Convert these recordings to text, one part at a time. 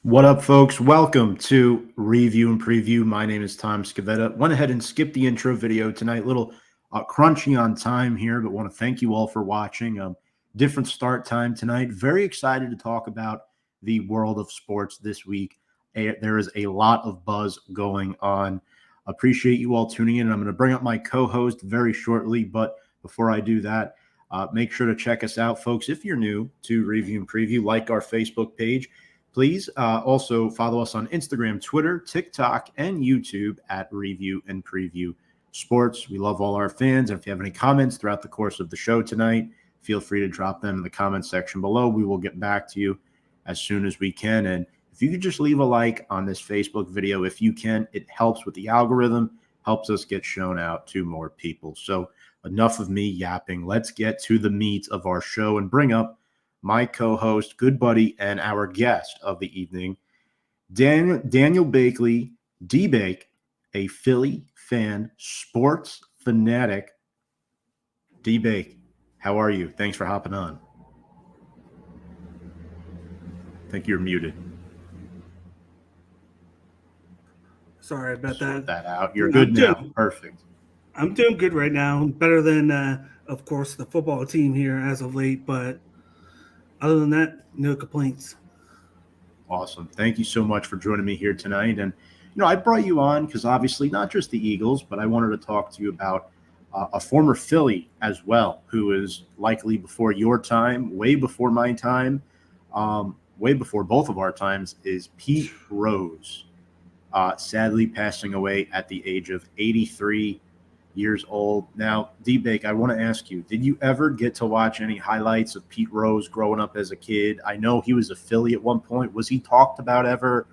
What up, folks? Welcome to Review and Preview. My name is Tom Scavetta. Went ahead and skipped the intro video tonight. Little crunchy on time here, but want to thank you all for watching. Different start time tonight. Very excited to talk about the world of sports this week. There is a lot of buzz going on. Appreciate you all tuning in. I'm going to bring up my co-host very shortly, but before I do that, make sure to check us out, folks. If you're new to Review and Preview, like our Facebook page. Please also follow us on Instagram, Twitter, TikTok, and YouTube at Review and Preview Sports. We love all our fans. And if you have any comments throughout the course of the show tonight, feel free to drop them in the comment section below. We will get back to you as soon as we can. And if you could just leave a like on this Facebook video, if you can, it helps with the algorithm, helps us get shown out to more people. So enough of me yapping. Let's get to the meat of our show and bring up my co-host, good buddy, and our guest of the evening, Daniel Bakley, D-Bake, a Philly fan, sports fanatic. D-Bake, how are you? Thanks for hopping on. I think you're muted. Sorry about Sort that. that out. You're good now. Perfect. I'm doing good right now. Better than, of course, the football team here as of late. But other than that, no complaints. Awesome. Thank you so much for joining me here tonight. And, I brought you on because obviously not just the Eagles, but I wanted to talk to you about a former Philly as well, who is likely before your time, way before my time, way before both of our times, is Pete Rose, sadly passing away at the age of 83 years old. Now, D-Bake, I want to ask you, did you ever get to watch any highlights of Pete Rose growing up as a kid? I know he was a Philly at one point. Was he talked about ever?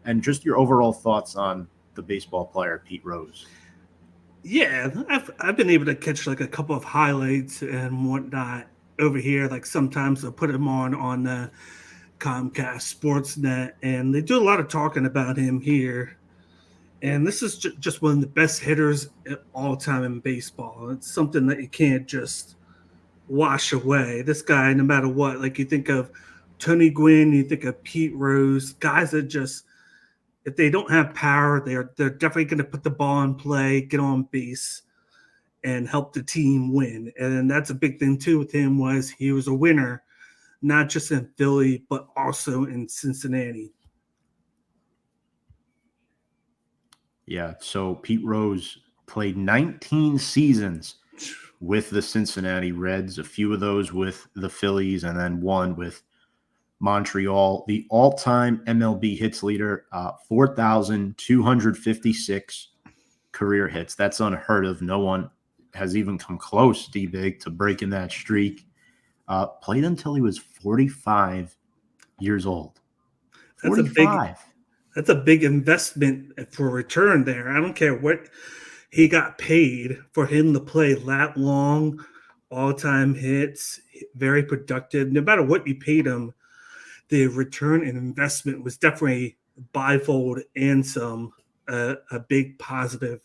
And just your overall thoughts on the baseball player, Pete Rose. Yeah, I've been able to catch like a couple of highlights and whatnot over here. Like sometimes I'll put him on the Comcast Sportsnet, and they do a lot of talking about him here. And this is just one of the best hitters of all time in baseball. It's something that you can't just wash away. This guy, no matter what, like you think of Tony Gwynn, you think of Pete Rose, guys that just, if they don't have power, they're definitely going to put the ball in play, get on base, and help the team win. And that's a big thing too with him was he was a winner, not just in Philly, but also in Cincinnati. Yeah, so Pete Rose played 19 seasons with the Cincinnati Reds, a few of those with the Phillies, and then one with Montreal. The all-time MLB hits leader, 4,256 career hits. That's unheard of. No one has even come close, D-Big, to breaking that streak. Played until he was 45 years old. 45. That's a big investment for return there. I don't care what he got paid for him to play that long, all-time hits, very productive. No matter what you paid him, the return and investment was definitely bifold and some a big positive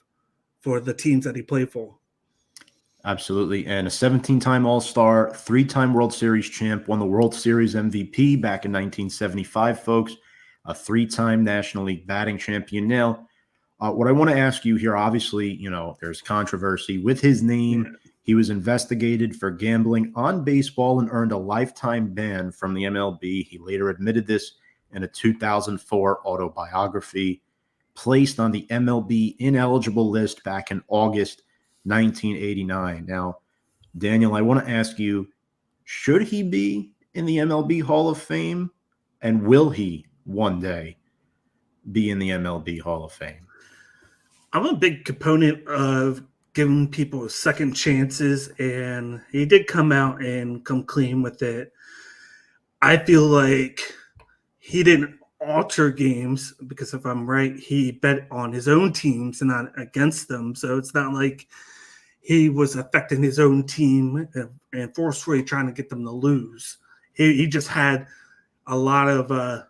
for the teams that he played for. Absolutely. And a 17-time All-Star, 3-time World Series champ, won the World Series MVP back in 1975, folks. A 3-time National League batting champion. Now, what I want to ask you here, obviously, there's controversy with his name. Yeah. He was investigated for gambling on baseball and earned a lifetime ban from the MLB. He later admitted this in a 2004 autobiography, placed on the MLB ineligible list back in August 1989. Now, Daniel, I want to ask you, should he be in the MLB Hall of Fame? And will he one day be in the MLB Hall of Fame? I'm a big proponent of giving people second chances, and he did come out and come clean with it. I feel like he didn't alter games because if I'm right, he bet on his own teams and not against them. So it's not like he was affecting his own team and forcefully trying to get them to lose. He just had a lot of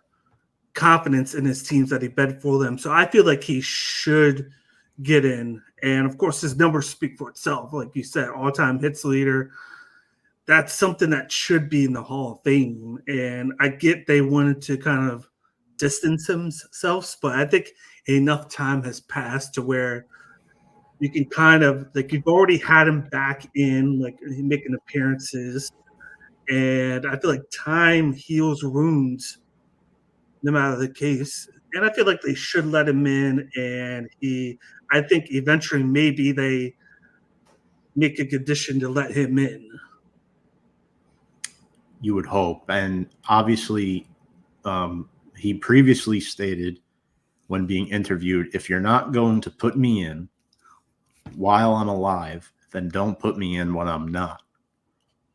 confidence in his teams that he bet for them. So I feel like he should get in. And, of course, his numbers speak for itself. Like you said, all-time hits leader. That's something that should be in the Hall of Fame. And I get they wanted to kind of distance himself, but I think enough time has passed to where you can kind of like you've already had him back in, like making appearances, and I feel like time heals wounds, no matter the case. And I feel like they should let him in, and I think eventually maybe they make a condition to let him in. You would hope. And obviously, he previously stated when being interviewed, if you're not going to put me in while I'm alive, then don't put me in when I'm not.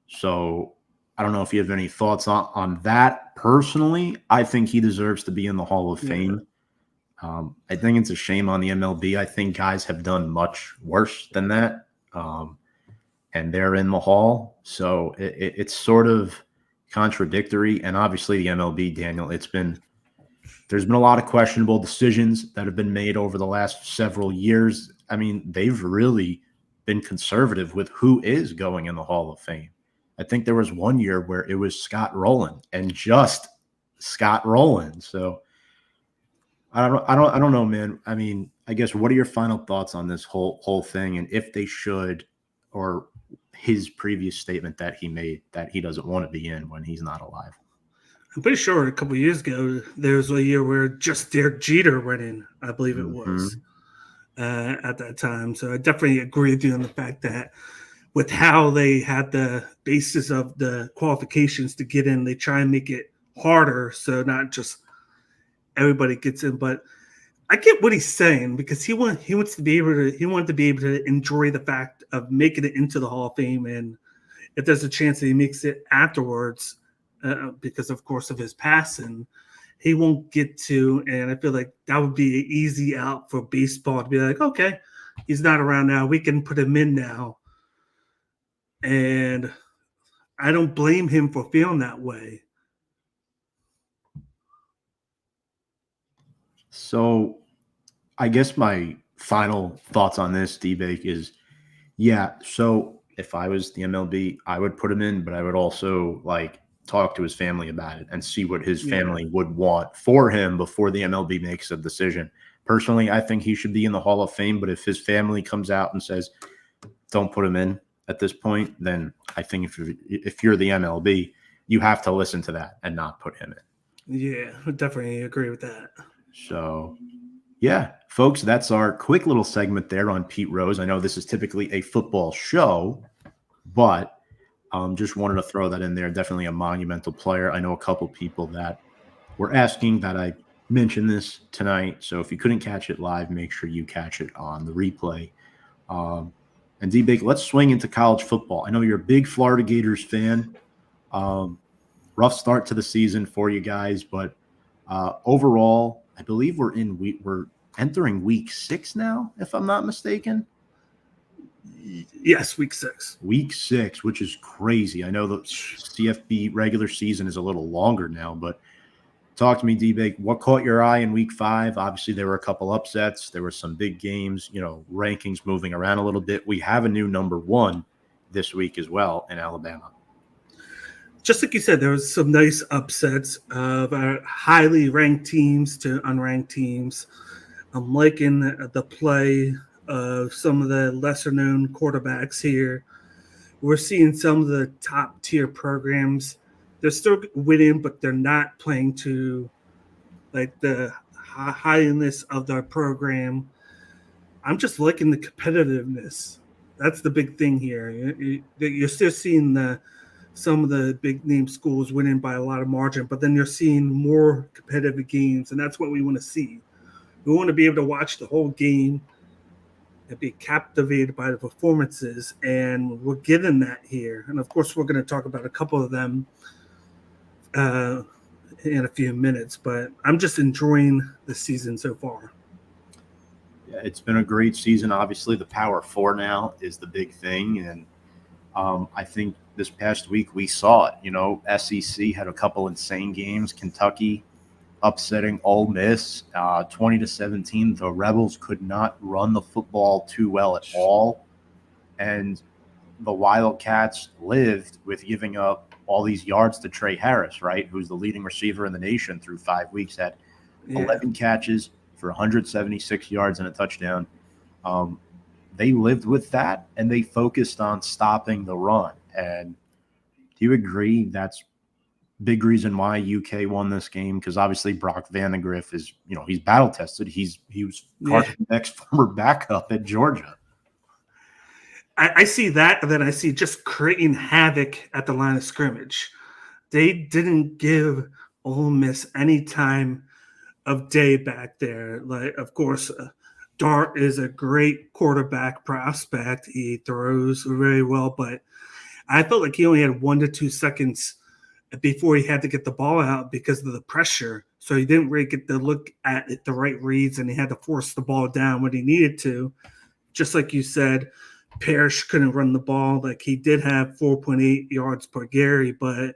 So I don't know if you have any thoughts on that. Personally, I think he deserves to be in the Hall of Yeah. Fame. I think it's a shame on the MLB. I think guys have done much worse than that, and they're in the Hall. So it's sort of contradictory. And obviously, the MLB, Daniel, there's been a lot of questionable decisions that have been made over the last several years. I mean, they've really been conservative with who is going in the Hall of Fame. I think there was one year where it was Scott Rowland and just Scott Rowland. So I don't know, man. I mean, I guess what are your final thoughts on this whole thing, and if they should, or his previous statement that he made that he doesn't want to be in when he's not alive? I'm pretty sure a couple of years ago there was a year where just Derek Jeter went in, I believe it was, at that time. So I definitely agree with you on the fact that with how they had the basis of the qualifications to get in, they try and make it harder so not just everybody gets in. But I get what he's saying because he wanted to be able to enjoy the fact of making it into the Hall of Fame, and if there's a chance that he makes it afterwards, because of course of his passing, he won't get to. And I feel like that would be an easy out for baseball to be like, okay, he's not around now, we can put him in now. And I don't blame him for feeling that way. So I guess my final thoughts on this, D-Bake, is yeah. So if I was the MLB, I would put him in, but I would also like talk to his family about it and see what his family would want for him before the MLB makes a decision. Personally, I think he should be in the Hall of Fame, but if his family comes out and says, don't put him in at this point, then I think if you're the MLB, you have to listen to that and not put him in. Yeah, I definitely agree with that. So, yeah, folks, that's our quick little segment there on Pete Rose. I know this is typically a football show, but just wanted to throw that in there. Definitely a monumental player. I know a couple people that were asking that I mention this tonight. So if you couldn't catch it live, make sure you catch it on the replay. And D-Bake, let's swing into college football. I know you're a big Florida Gators fan. Rough start to the season for you guys, but overall, I believe we're entering week 6 now, if I'm not mistaken. Yes, week 6. Week 6, which is crazy. I know the CFB regular season is a little longer now, but talk to me, D-Bake. What caught your eye in week 5? Obviously, there were a couple upsets. There were some big games, rankings moving around a little bit. We have a new number 1 this week as well in Alabama. Just like you said, there was some nice upsets of our highly ranked teams to unranked teams. I'm liking the play of some of the lesser-known quarterbacks here. We're seeing some of the top-tier programs. They're still winning, but they're not playing to like the highness of their program. I'm just liking the competitiveness. That's the big thing here. You're still seeing some of the big name schools winning by a lot of margin, but then you're seeing more competitive games, and that's what we want to see. We want to be able to watch the whole game and be captivated by the performances, and we're getting that here. And of course, we're going to talk about a couple of them in a few minutes, but I'm just enjoying the season so far. Yeah, it's been a great season. Obviously, the Power 4 now is the big thing, and I think this past week we saw it. SEC had a couple insane games. Kentucky upsetting Ole Miss 20-17. The Rebels could not run the football too well at all, and the Wildcats lived with giving up all these yards to Trey Harris, right, who's the leading receiver in the nation through 5 weeks, had Yeah. 11 catches for 176 yards and a touchdown. They lived with that, and they focused on stopping the run. And do you agree that's big reason why UK won this game? Because obviously Brock Vandegrift is, he's battle tested. He was Carson Beck's former backup at Georgia. I see that, and then I see just creating havoc at the line of scrimmage. They didn't give Ole Miss any time of day back there. Like, of course, Dart is a great quarterback prospect. He throws very well, but I felt like he only had 1 to 2 seconds before he had to get the ball out because of the pressure. So he didn't really get to look at it, the right reads, and he had to force the ball down when he needed to. Just like you said, Parrish couldn't run the ball. Like, he did have 4.8 yards per carry, but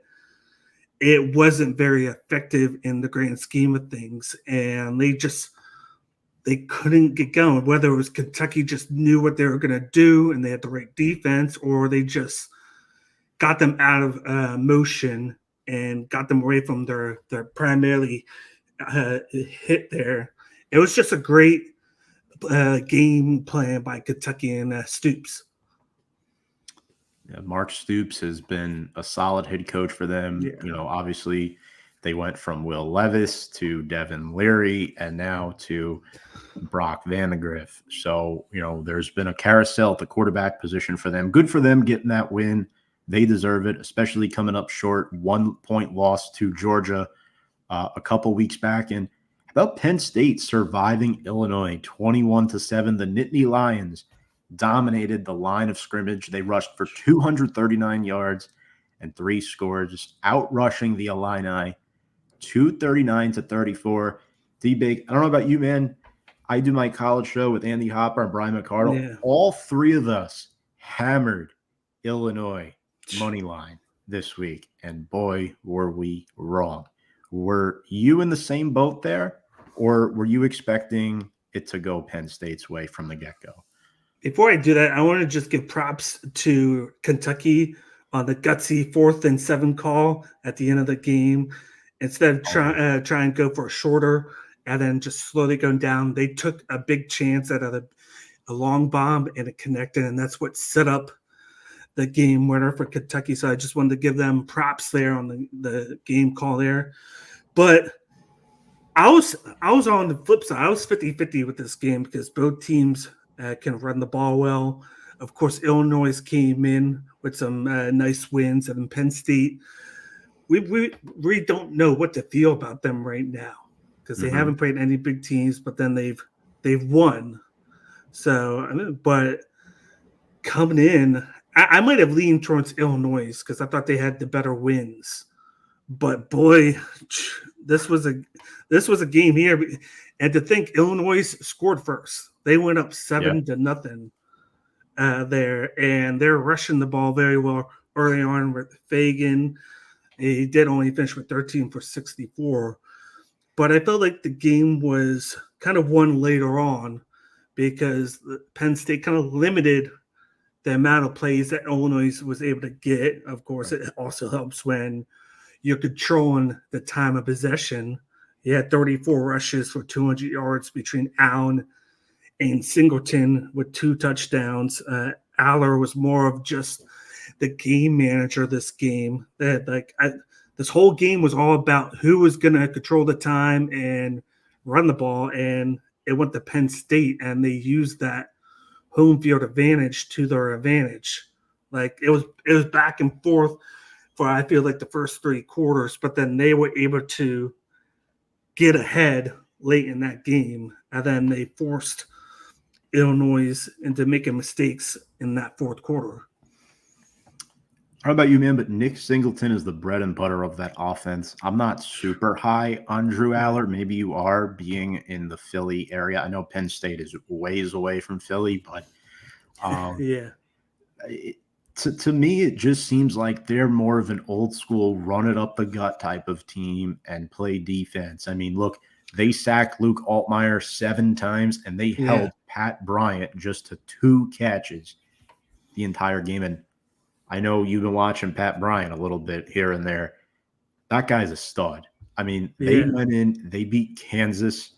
it wasn't very effective in the grand scheme of things. And they couldn't get going, whether it was Kentucky just knew what they were going to do and they had the right defense, or they just got them out of motion and got them away from their primarily hit there. It was just a great game plan by Kentucky and Stoops. Yeah, Mark Stoops has been a solid head coach for them. Yeah. Obviously they went from Will Levis to Devin Leary and now to Brock Vandegrift. So, there's been a carousel at the quarterback position for them. Good for them getting that win. They deserve it, especially coming up short. 1 point loss to Georgia a couple weeks back. And about Penn State surviving Illinois 21-7. The Nittany Lions dominated the line of scrimmage. They rushed for 239 yards and 3 scores, just outrushing the Illini 239-34. D-Big, I don't know about you, man. I do my college show with Andy Hopper and Brian McCardle. Yeah. All 3 of us hammered Illinois money line this week, and boy, were we wrong. Were you in the same boat there, or were you expecting it to go Penn State's way from the get-go? Before I do that, I want to just give props to Kentucky on the gutsy 4th and 7 call at the end of the game. Instead of trying to go for a shorter and then just slowly going down, they took a big chance at a long bomb, and it connected, and that's what set up the game winner for Kentucky. So I just wanted to give them props there on the game call there. But I was on the flip side. I was 50-50 with this game because both teams can run the ball well. Of course, Illinois came in with some nice wins, and Penn State, we really don't know what to feel about them right now because they haven't played any big teams, but then they've won. So, but coming in, I might have leaned towards Illinois because I thought they had the better wins. But boy, this was a game here, and to think Illinois scored first. They went up 7-0 there, and they're rushing the ball very well early on with Fagan. He did only finish with 13 for 64, but I felt like the game was kind of won later on because Penn State kind of limited the amount of plays that Illinois was able to get. Of course, it also helps when you're controlling the time of possession. He had 34 rushes for 200 yards between Allen and Singleton with 2 touchdowns. Aller was more of just the game manager this game. This whole game was all about who was going to control the time and run the ball, and it went to Penn State, and they used that home field advantage to their advantage. Like it was back and forth for I feel like the first 3 quarters, but then they were able to get ahead late in that game, and then they forced Illinois into making mistakes in that 4th quarter. How about you, man? But Nick Singleton is the bread and butter of that offense. I'm not super high on Drew Aller. Maybe you are, being in the Philly area. I know Penn State is ways away from Philly, but yeah. To me, it just seems like they're more of an old school run it up the gut type of team and play defense. I mean, look, they sacked Luke Altmaier 7 times, and they held Pat Bryant just to 2 catches the entire game. And I know you've been watching Pat Bryant a little bit here and there. That guy's a stud. I mean, they went in, they beat Kansas,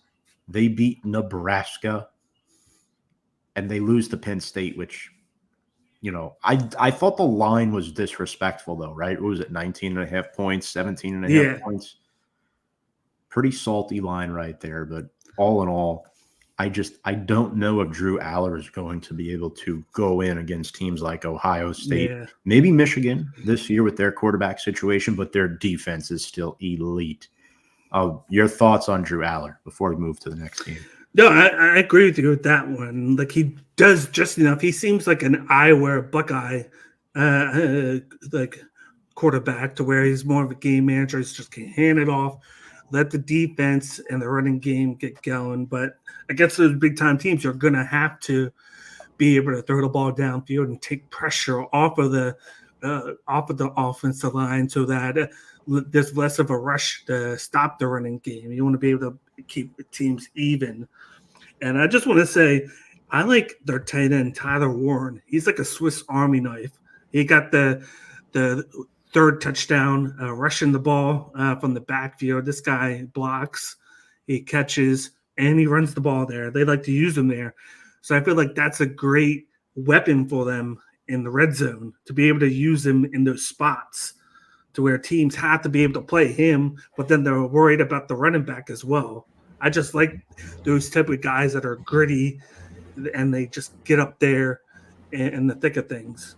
they beat Nebraska, and they lose to Penn State, which, I thought the line was disrespectful, though, right? What was it, 19.5 points, 17.5 points? Pretty salty line right there. But all in all, I don't know if Drew Aller is going to be able to go in against teams like Ohio State, maybe Michigan this year with their quarterback situation, but their defense is still elite. Your thoughts on Drew Aller before we move to the next game? No, I agree with you with that one. Like, he does just enough. He seems like an Iowa Buckeye like quarterback, to where he's more of a game manager. He's just can hand it off, let the defense and the running game get going. But against those big time teams, you're going to have to be able to throw the ball downfield and take pressure off of the offensive line, so that there's less of a rush to stop the running game. You want to be able to keep the teams even. And I just want to say, I like their tight end, Tyler Warren. He's like a Swiss Army knife. He got the third touchdown rushing the ball from the backfield. This guy blocks, he catches, and he runs the ball there. They like to use him there. So I feel like that's a great weapon for them in the red zone, to be able to use him in those spots, to where teams have to be able to play him, but then they're worried about the running back as well. I just like those type of guys that are gritty and they just get up there in the thick of things.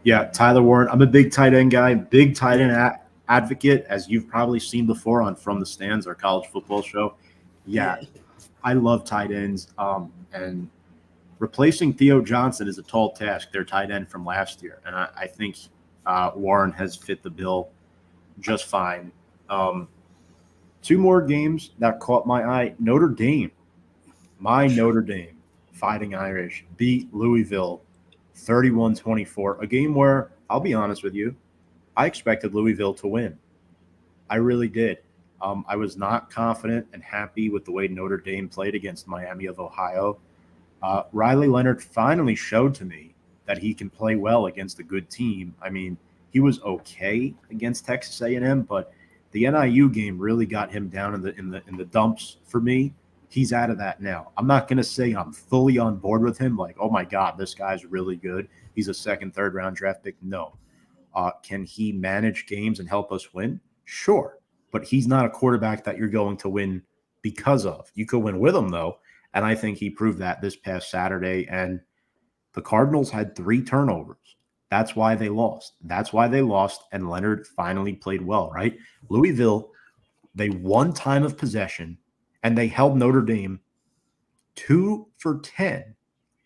Yeah, Tyler Warren. I'm a big tight end guy, big tight end advocate, as you've probably seen before on From the Stands, our college football show. Yeah. I love tight ends. And replacing Theo Johnson is a tall task, their tight end from last year. And I think Warren has fit the bill just fine. Two more games that caught my eye. Notre Dame, Fighting Irish, beat Louisville 31-24, a game where, I'll be honest with you, I expected Louisville to win. I really did. I was not confident and happy with the way Notre Dame played against Miami of Ohio. Riley Leonard finally showed to me that he can play well against a good team. I mean, he was okay against Texas A&M, but the NIU game really got him down in the dumps for me. He's out of that now. I'm not going to say I'm fully on board with him, like, oh my God, this guy's really good, he's a second, third round draft pick. No. Can he manage games and help us win? Sure. But he's not a quarterback that you're going to win because of. You could win with him, though, and I think he proved that this past Saturday. And the Cardinals had 3 turnovers. That's why they lost. And Leonard finally played well, right? Louisville, they won time of possession, and they held Notre Dame 2 for 10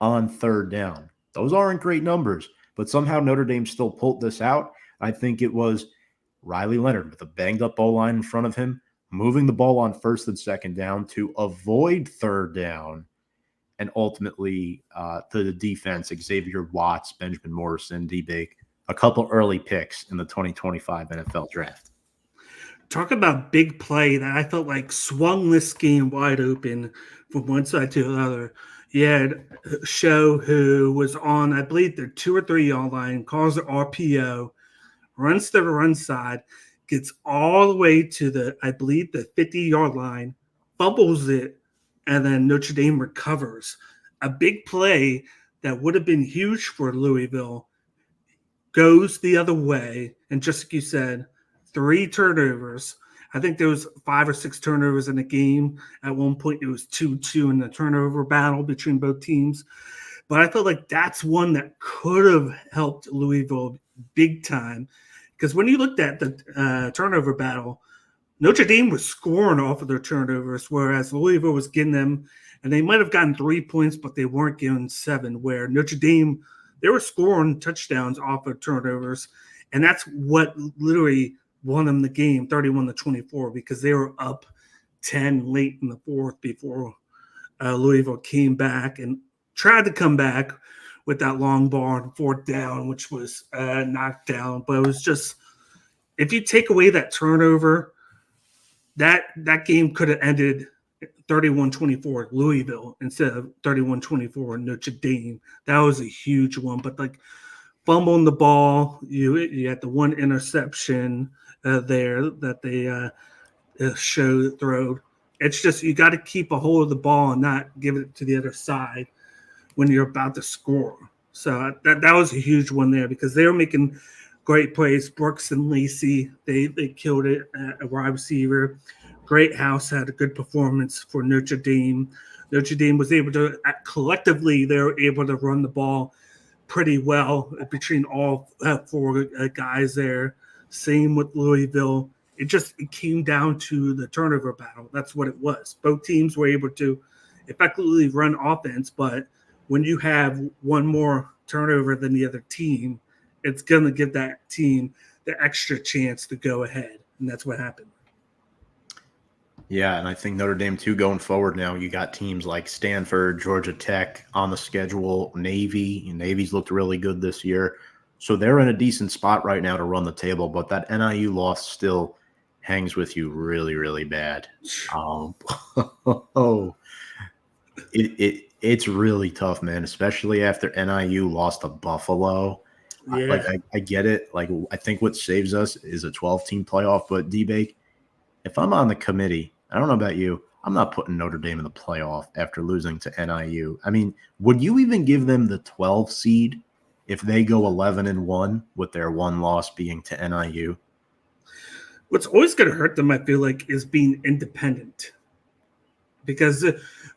on third down. Those aren't great numbers, but somehow Notre Dame still pulled this out. I think it was Riley Leonard with a banged-up O-line in front of him, moving the ball on first and second down to avoid third down, and ultimately to the defense, Xavier Watts, Benjamin Morrison, D-Big, a couple early picks in the 2025 NFL Draft. Talk about big play that I felt like swung this game wide open from one side to the other. You had Show, who was on, I believe, their 2 or 3 yard line, calls the RPO, runs to the run side, gets all the way to the 50-yard line, fumbles it, and then Notre Dame recovers. A big play that would have been huge for Louisville goes the other way, and just like you said, 3 turnovers. I think there was 5 or 6 turnovers in the game. At one point, it was 2-2 in the turnover battle between both teams. But I felt like that's one that could have helped Louisville big time. Because when you looked at the turnover battle, Notre Dame was scoring off of their turnovers, whereas Louisville was getting them, and they might have gotten 3 points, but they weren't getting 7, where Notre Dame, they were scoring touchdowns off of turnovers. And that's what literally won them the game 31-24, because they were up 10 late in the fourth before Louisville came back and tried to come back with that long ball on fourth down, which was knocked down. But it was just, if you take away that turnover, that game could have ended 31-24 Louisville instead of 31-24 Notre Dame. That was a huge one. But like fumbling the ball. You had the one interception there that they showed throw. It's just you got to keep a hold of the ball and not give it to the other side when you're about to score. So that was a huge one there because they were making great plays. Brooks and Lacey, they killed it at a wide receiver. Great House had a good performance for Notre Dame. Notre Dame was able to collectively, they were able to run the ball pretty well between all four guys there. Same with Louisville. It came down to the turnover battle. That's what it was. Both teams were able to effectively run offense, but when you have one more turnover than the other team, it's going to give that team the extra chance to go ahead, and that's what happened. Yeah, and I think Notre Dame, too, going forward now, you got teams like Stanford, Georgia Tech on the schedule, Navy. Navy's looked really good this year. So they're in a decent spot right now to run the table, but that NIU loss still hangs with you really, really bad. It's really tough, man, especially after NIU lost to Buffalo. Yeah. I get it. Like, I think what saves us is a 12-team playoff, but D-Bake, if I'm on the committee, I don't know about you, I'm not putting Notre Dame in the playoff after losing to NIU. I mean, would you even give them the 12 seed if they go 11-1 with their one loss being to NIU? What's always going to hurt them, I feel like, is being independent. Because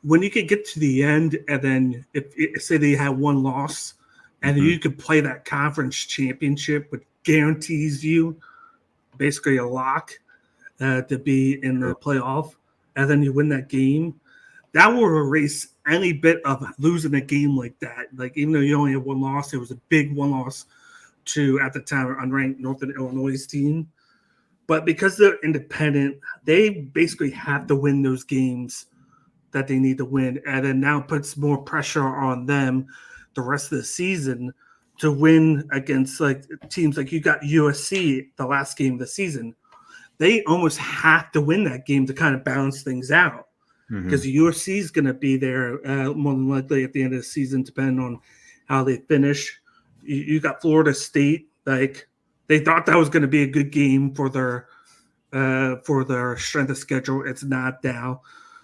when you could get to the end and then if say they had one loss and you could play that conference championship, which guarantees you basically a lock to be in the playoff, and then you win that game, that will erase any bit of losing a game like that. Like, even though you only had one loss, it was a big one loss to, at the time, unranked Northern Illinois team. But because they're independent, they basically have to win those games that they need to win. And then now puts more pressure on them the rest of the season to win against like teams like you got USC the last game of the season. They almost have to win that game to kind of balance things out because USC is going to be there more than likely at the end of the season, depending on how they finish. You got Florida State. Like, they thought that was going to be a good game for their strength of schedule. It's not now.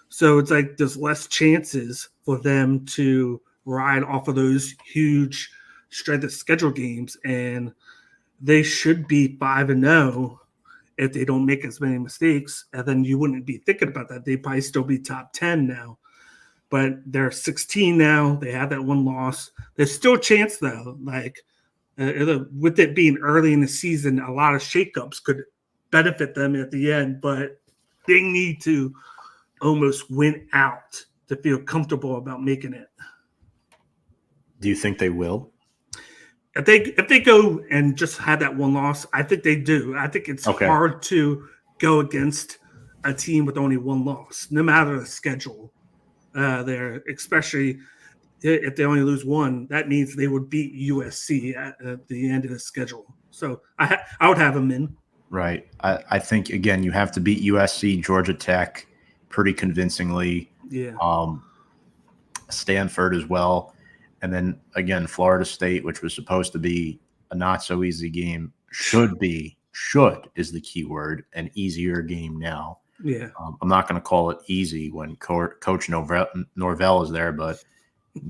So it's like there's less chances for them to ride off of those huge strength of schedule games. And they should be 5-0 if they don't make as many mistakes. And then you wouldn't be thinking about that. They'd probably still be top 10 now. But they're 16 now. They have that one loss. There's still a chance, though. Like, with it being early in the season, a lot of shakeups could benefit them at the end. But they need to almost win out to feel comfortable about making it. Do you think they will? If they go and just had that one loss, I think they do. I think it's hard to go against a team with only one loss, no matter the schedule there, especially if they only lose one. That means they would beat USC at the end of the schedule. So I would have them in. Right. I think, again, you have to beat USC, Georgia Tech pretty convincingly. Yeah. Stanford as well. And then, again, Florida State, which was supposed to be a not-so-easy game, should is the key word, an easier game now. Yeah. I'm not going to call it easy when Coach Norvell is there, but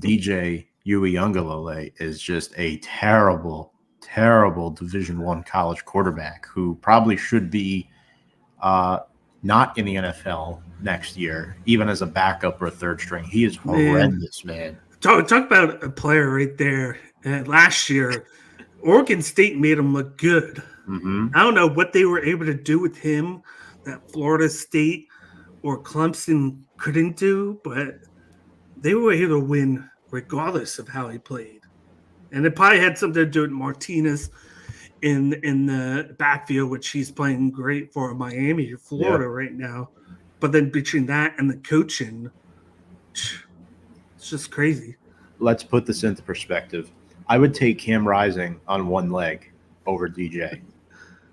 DJ Uiagalelei is just a terrible, terrible Division I college quarterback who probably should be not in the NFL next year, even as a backup or a third string. He is horrendous, man. Talk about a player right there. Last year, Oregon State made him look good. I don't know what they were able to do with him that Florida State or Clemson couldn't do, but they were able to win regardless of how he played. And it probably had something to do with Martinez in the backfield, which he's playing great for Miami or Florida right now. But then between that and the coaching, it's just crazy. Let's put this into perspective. I would take Cam Rising on one leg over DJ.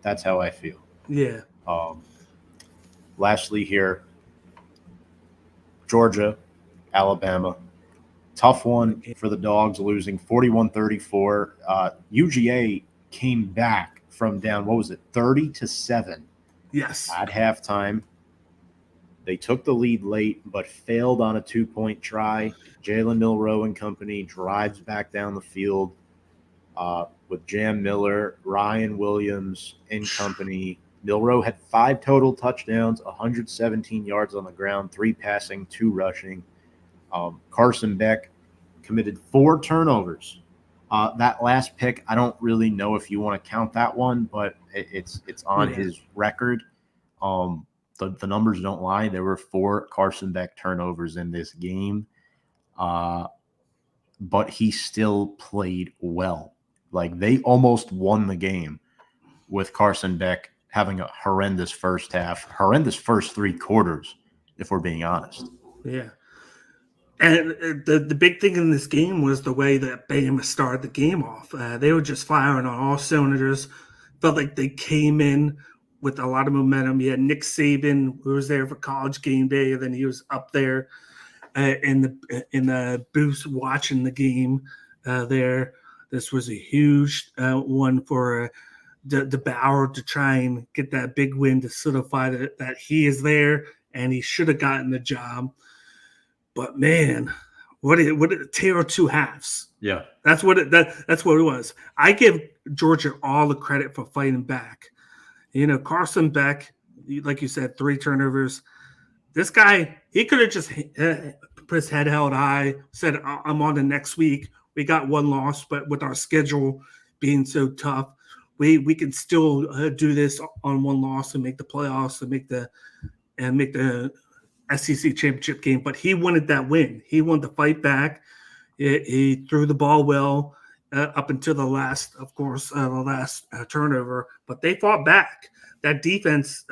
That's how I feel. Yeah. Lastly here, Georgia, Alabama. Tough one for the Dogs, losing 41-34. UGA came back from down, 30-7 Yes. at halftime. They took the lead late, but failed on a 2-point try. Jalen Milroe and company drives back down the field with Jam Miller, Ryan Williams and company. Milroe had 5 total touchdowns, 117 yards on the ground, 3 passing, 2 rushing. Carson Beck committed 4 turnovers. That last pick, I don't really know if you want to count that one, but it's on his record. The numbers don't lie. There were 4 Carson Beck turnovers in this game, but he still played well. Like, they almost won the game with Carson Beck having a horrendous first half, horrendous first 3 quarters, if we're being honest. Yeah. And the big thing in this game was the way that Bama started the game off. They were just firing on all cylinders. Felt like they came in with a lot of momentum. You had Nick Saban, who was there for College Game Day, and then he was up there in the booth watching the game there. This was a huge one for DeBauer to try and get that big win to solidify that he is there, and he should have gotten the job. But man, what a tale of 2 halves. Yeah, that's what it was. I give Georgia all the credit for fighting back. Carson Beck, like you said, 3 turnovers. This guy, he could have just put his head held high, said, "I'm on the next week. We got 1 loss, but with our schedule being so tough, we can still do this on 1 loss and make the playoffs and make the SEC championship game." But he wanted that win. He wanted to fight back. He threw the ball well up until the last turnover. But they fought back. That defense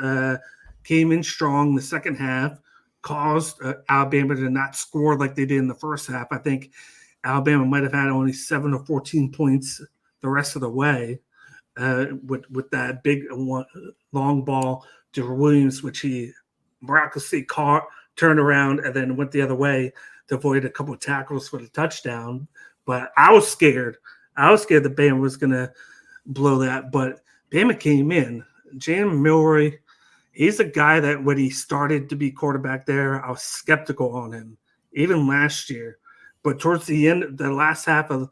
came in strong the second half, caused Alabama to not score like they did in the first half. I think Alabama might have had only 7 or 14 points the rest of the way with that big long ball to Williams, which he miraculously caught, turned around, and then went the other way to avoid a couple of tackles for the touchdown. But I was scared. That Bama was going to blow that. But Bama came in. Jalen Milroe, he's a guy that when he started to be quarterback there, I was skeptical on him, even last year. But towards the end, the last half of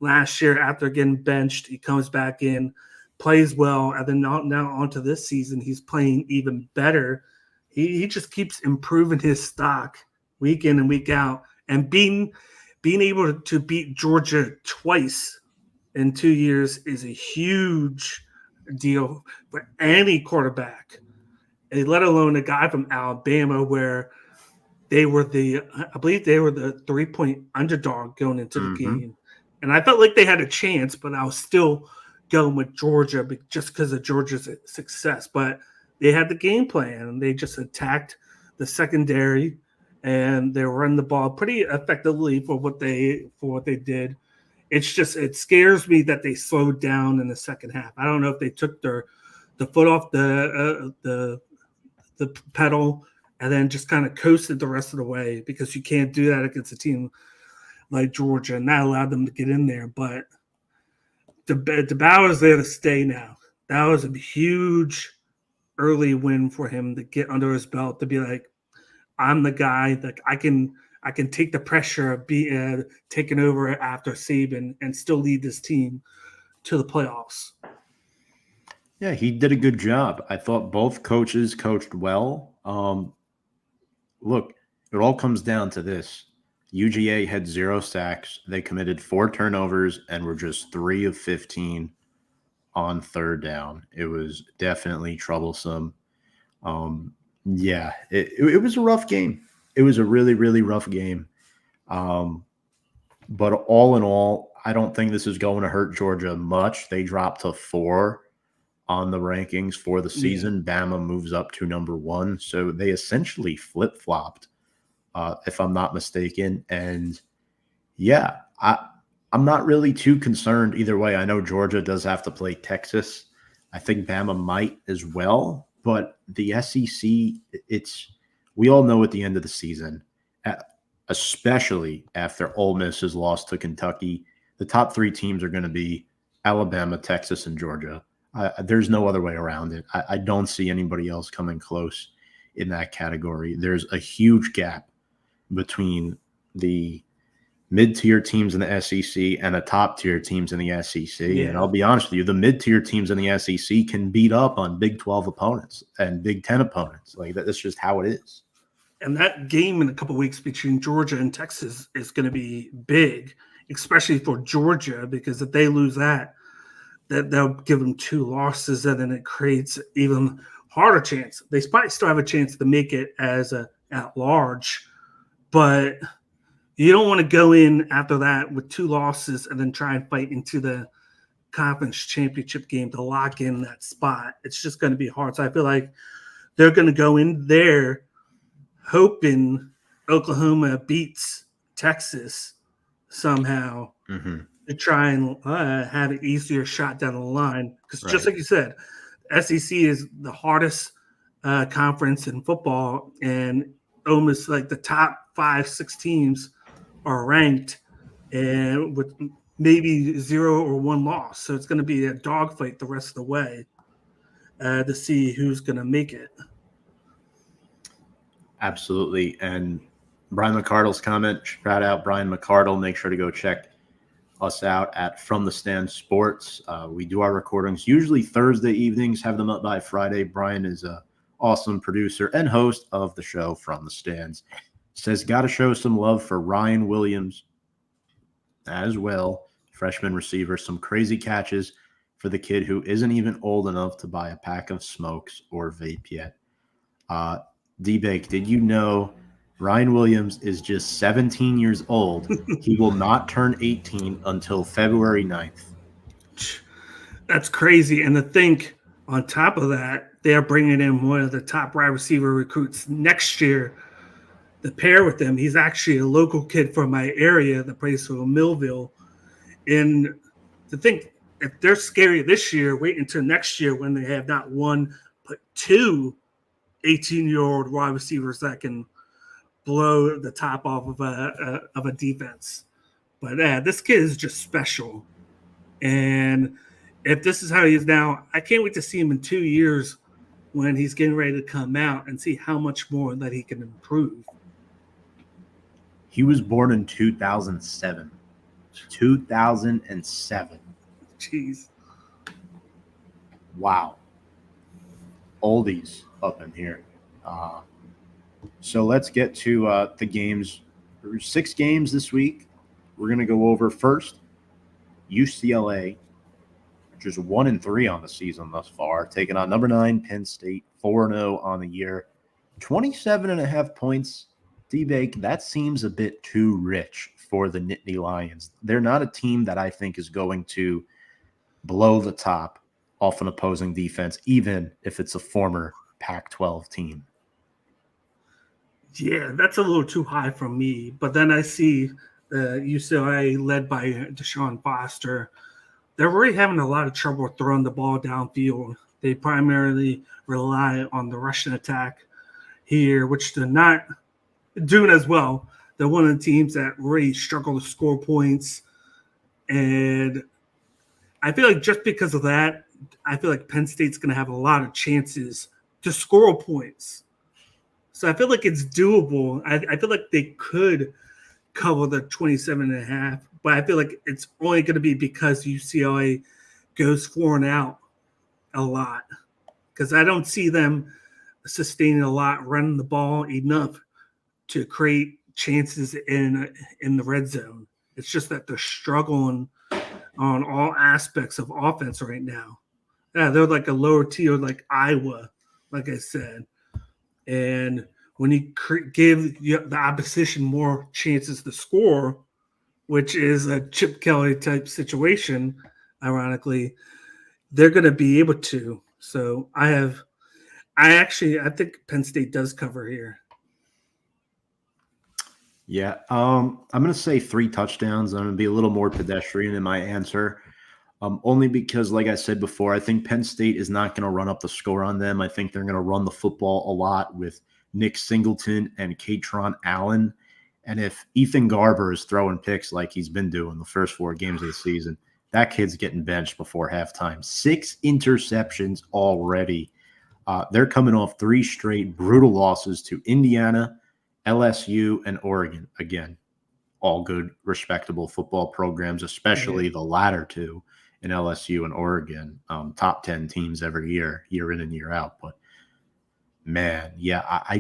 last year, after getting benched, he comes back in, plays well, and then now onto this season, he's playing even better. He just keeps improving his stock week in and week out, and being able to beat Georgia twice in 2 years is a huge deal for any quarterback, and let alone a guy from Alabama, where I believe they were the 3-point underdog going into the game, and I felt like they had a chance, but I was still going with Georgia just because of Georgia's success. But they had the game plan, and they just attacked the secondary, and they run the ball pretty effectively for what they did. It scares me that they slowed down in the second half. I don't know if they took the foot off the pedal and then just kind of coasted the rest of the way, because you can't do that against a team like Georgia, and that allowed them to get in there. But DeBauer's there to stay now. That was a huge early win for him to get under his belt, to be like, I'm the guy that I can take the pressure of being taken over after Saban and still lead this team to the playoffs. Yeah, he did a good job. I thought both coaches coached well. Look, it all comes down to this. UGA had 0 sacks. They committed 4 turnovers and were just 3 of 15 on third down. It was definitely troublesome. Yeah, it was a rough game. It was a really, really rough game. But all in all, I don't think this is going to hurt Georgia much. They dropped to 4 on the rankings for the season. Yeah. Bama moves up to number 1. So they essentially flip-flopped, if I'm not mistaken. And yeah, I'm not really too concerned either way. I know Georgia does have to play Texas. I think Bama might as well. But the SEC, we all know at the end of the season, especially after Ole Miss has lost to Kentucky. The top 3 teams are going to be Alabama, Texas, and Georgia. There's no other way around it. I don't see anybody else coming close in that category. There's a huge gap between the mid-tier teams in the SEC and the top-tier teams in the SEC. Yeah. And I'll be honest with you, the mid-tier teams in the SEC can beat up on Big 12 opponents and Big 10 opponents. Like that's just how it is. And that game in a couple of weeks between Georgia and Texas is going to be big, especially for Georgia, because if they lose that'll give them 2 losses, and then it creates even harder chance. They might still have a chance to make it as at large, but you don't want to go in after that with 2 losses and then try and fight into the conference championship game to lock in that spot. It's just going to be hard. So I feel like they're going to go in there hoping Oklahoma beats Texas somehow to try and have an easier shot down the line. Because just like you said, SEC is the hardest conference in football, and almost like the top 5-6 teams are ranked and with maybe 0 or 1 loss. So it's going to be a dogfight the rest of the way to see who's going to make it. Absolutely. And Brian McCardle's comment, shout out Brian McCardle. Make sure to go check us out at From the Stand Sports. We do our recordings usually Thursday evenings, have them up by Friday. Brian is a awesome producer and host of the show From the Stands. Says, got to show some love for Ryan Williams as well, freshman receiver. Some crazy catches for the kid who isn't even old enough to buy a pack of smokes or vape yet. D-Bake, did you know Ryan Williams is just 17 years old? He will not turn 18 until February 9th. That's crazy. And to think on top of that, they're bringing in one of the top wide receiver recruits next year to pair with them. He's actually a local kid from my area that plays for Millville. And to think, if they're scary this year, wait until next year when they have not 1 but 2 18-year-old wide receivers that can blow the top off of a defense. But this kid is just special. And if this is how he is now, I can't wait to see him in 2 years when he's getting ready to come out and see how much more that he can improve. He was born in 2007. 2007. Jeez. Wow. Oldies up in here. So let's get to the games. There's 6 games this week. We're going to go over first UCLA, which is 1-3 on the season thus far, taking on number 9 Penn State, 4-0 on the year. 27.5 points. D-Bake, that seems a bit too rich for the Nittany Lions. They're not a team that I think is going to blow the top off an opposing defense, even if it's a former Pac-12 team. Yeah, that's a little too high for me. But then I see UCLA led by Deshaun Foster. They're really having a lot of trouble throwing the ball downfield. They primarily rely on the rushing attack here, which they're not doing as well. They're one of the teams that really struggle to score points. And I feel like just because of that, I feel like Penn State's going to have a lot of chances to score points. So I feel like it's doable. I feel like they could cover the 27.5, but I feel like it's only going to be because UCLA goes 4 and out a lot. Because I don't see them sustaining a lot, running the ball enough to create chances in the red zone. It's just that they're struggling on all aspects of offense right now. Yeah, they're like a lower tier, like Iowa, like I said. And when you give the opposition more chances to score, which is a Chip Kelly type situation, ironically, they're going to be able to. So I think Penn State does cover here. Yeah, I'm going to say 3 touchdowns. I'm going to be a little more pedestrian in my answer, only because, like I said before, I think Penn State is not going to run up the score on them. I think they're going to run the football a lot with Nick Singleton and Katron Allen. And if Ethan Garber is throwing picks like he's been doing the first 4 games of the season, that kid's getting benched before halftime. 6 interceptions already. They're coming off 3 straight brutal losses to Indiana, LSU, and Oregon. Again, all good, respectable football programs, especially the latter 2 in LSU and Oregon. Top 10 teams every year in and year out. But, man, yeah, I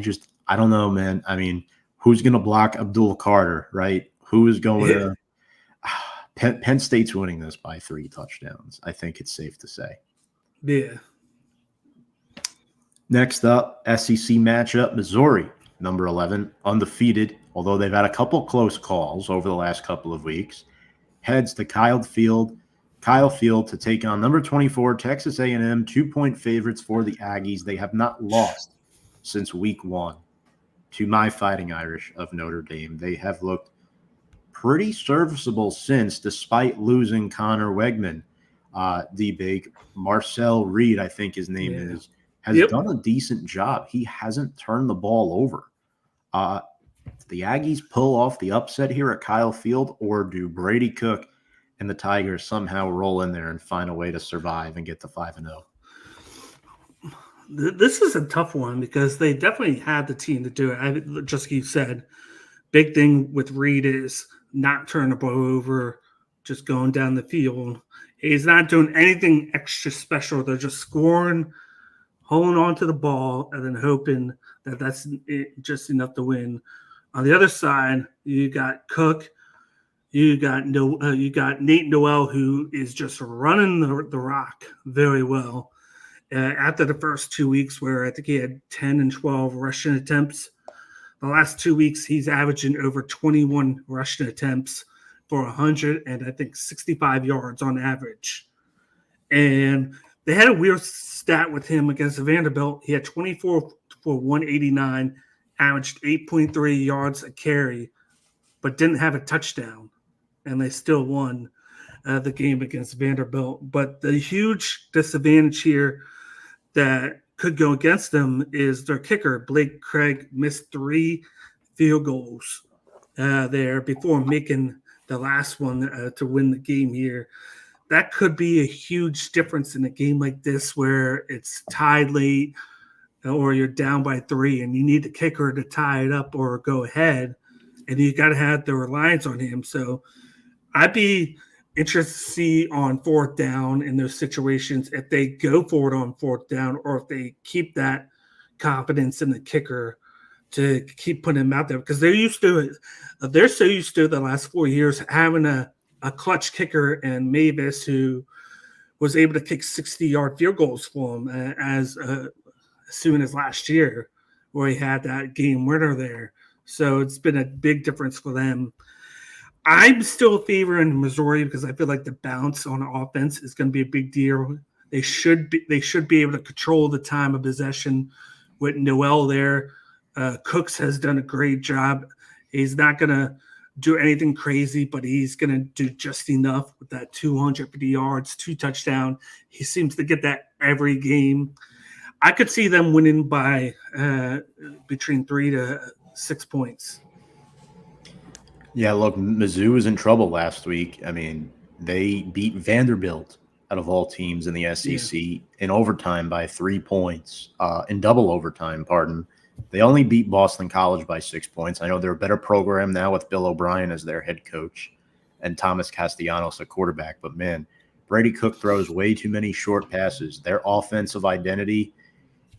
don't know, man. I mean, who's going to block Abdul Carter, right? Who is going to – Penn State's winning this by 3 touchdowns. I think it's safe to say. Yeah. Next up, SEC matchup, Missouri, number 11, undefeated, although they've had a couple close calls over the last couple of weeks, heads to Kyle Field to take on number 24, Texas A&M, 2-point favorites for the Aggies. They have not lost since week 1 to my Fighting Irish of Notre Dame. They have looked pretty serviceable since, despite losing Connor Wegman, the big Marcel Reed, I think his name is, has done a decent job. He hasn't turned the ball over. The Aggies pull off the upset here at Kyle Field, or do Brady Cook and the Tigers somehow roll in there and find a way to survive and get to 5-0? This is a tough one because they definitely had the team to do it. Just like you said, big thing with Reed is not turning the ball over, just going down the field. He's not doing anything extra special. They're just scoring, holding on to the ball, and then hoping that that's just enough to win. On the other side, you got Cook, you got Nate Noel, who is just running the rock very well. After the first 2 weeks, where I think he had 10 and 12 rushing attempts, the last 2 weeks he's averaging over 21 rushing attempts for 100 and I think 65 yards on average. And they had a weird stat with him against Vanderbilt. He had 24 for 189, averaged 8.3 yards a carry, but didn't have a touchdown. And they still won the game against Vanderbilt. But the huge disadvantage here that could go against them is their kicker. Blake Craig missed 3 field goals there before making the last one to win the game here. That could be a huge difference in a game like this where it's tied late or you're down by 3 and you need the kicker to tie it up or go ahead, and you got to have the reliance on him. So I'd be interested to see on 4th down in those situations if they go for it on 4th down, or if they keep that confidence in the kicker to keep putting him out there, because they're so used to the last 4 years having a clutch kicker and Mavis, who was able to kick 60-yard field goals for him as soon as last year, where he had that game winner there. So it's been a big difference for them. I'm still favoring Missouri because I feel like the bounce on offense is going to be a big deal. They should be able to control the time of possession with Noel there. Cooks has done a great job. He's not going to do anything crazy, but he's going to do just enough with that 250 yards, 2 touchdowns. He seems to get that every game. I could see them winning by between 3 to 6 points. Yeah, look, Mizzou was in trouble last week. I mean, they beat Vanderbilt, out of all teams in the SEC, in overtime by 3 points, in double overtime, pardon. They only beat Boston College by 6 points. I know they're a better program now with Bill O'Brien as their head coach and Thomas Castellanos, a quarterback. But, man, Brady Cook throws way too many short passes. Their offensive identity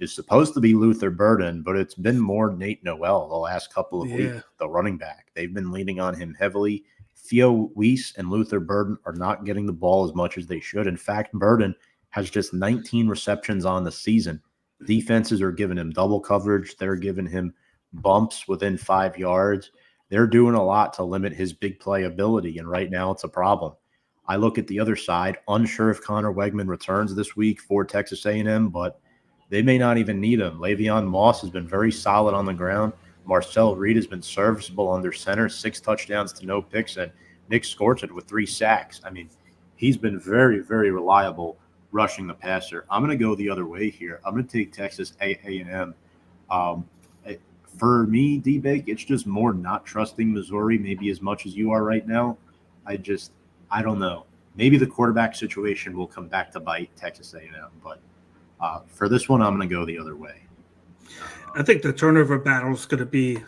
is supposed to be Luther Burden, but it's been more Nate Noel the last couple of weeks, the running back. They've been leaning on him heavily. Theo Weiss and Luther Burden are not getting the ball as much as they should. In fact, Burden has just 19 receptions on the season. Defenses are giving him double coverage. They're giving him bumps within 5 yards. They're doing a lot to limit his big play ability, and right now it's a problem. I look at the other side, unsure if Connor Wegman returns this week for Texas A&M, but they may not even need him. Le'Veon Moss has been very solid on the ground. Marcel Reed has been serviceable under center, 6 touchdowns to no picks, and Nick Scorchett with 3 sacks. I mean, he's been very, very reliable rushing the passer. I'm going to go the other way here. I'm going to take Texas A&M. for me, D-Bake, it's just more not trusting Missouri maybe as much as you are right now. I don't know. Maybe the quarterback situation will come back to bite Texas A&M, but for this one, I'm going to go the other way. I think the turnover battle is going to be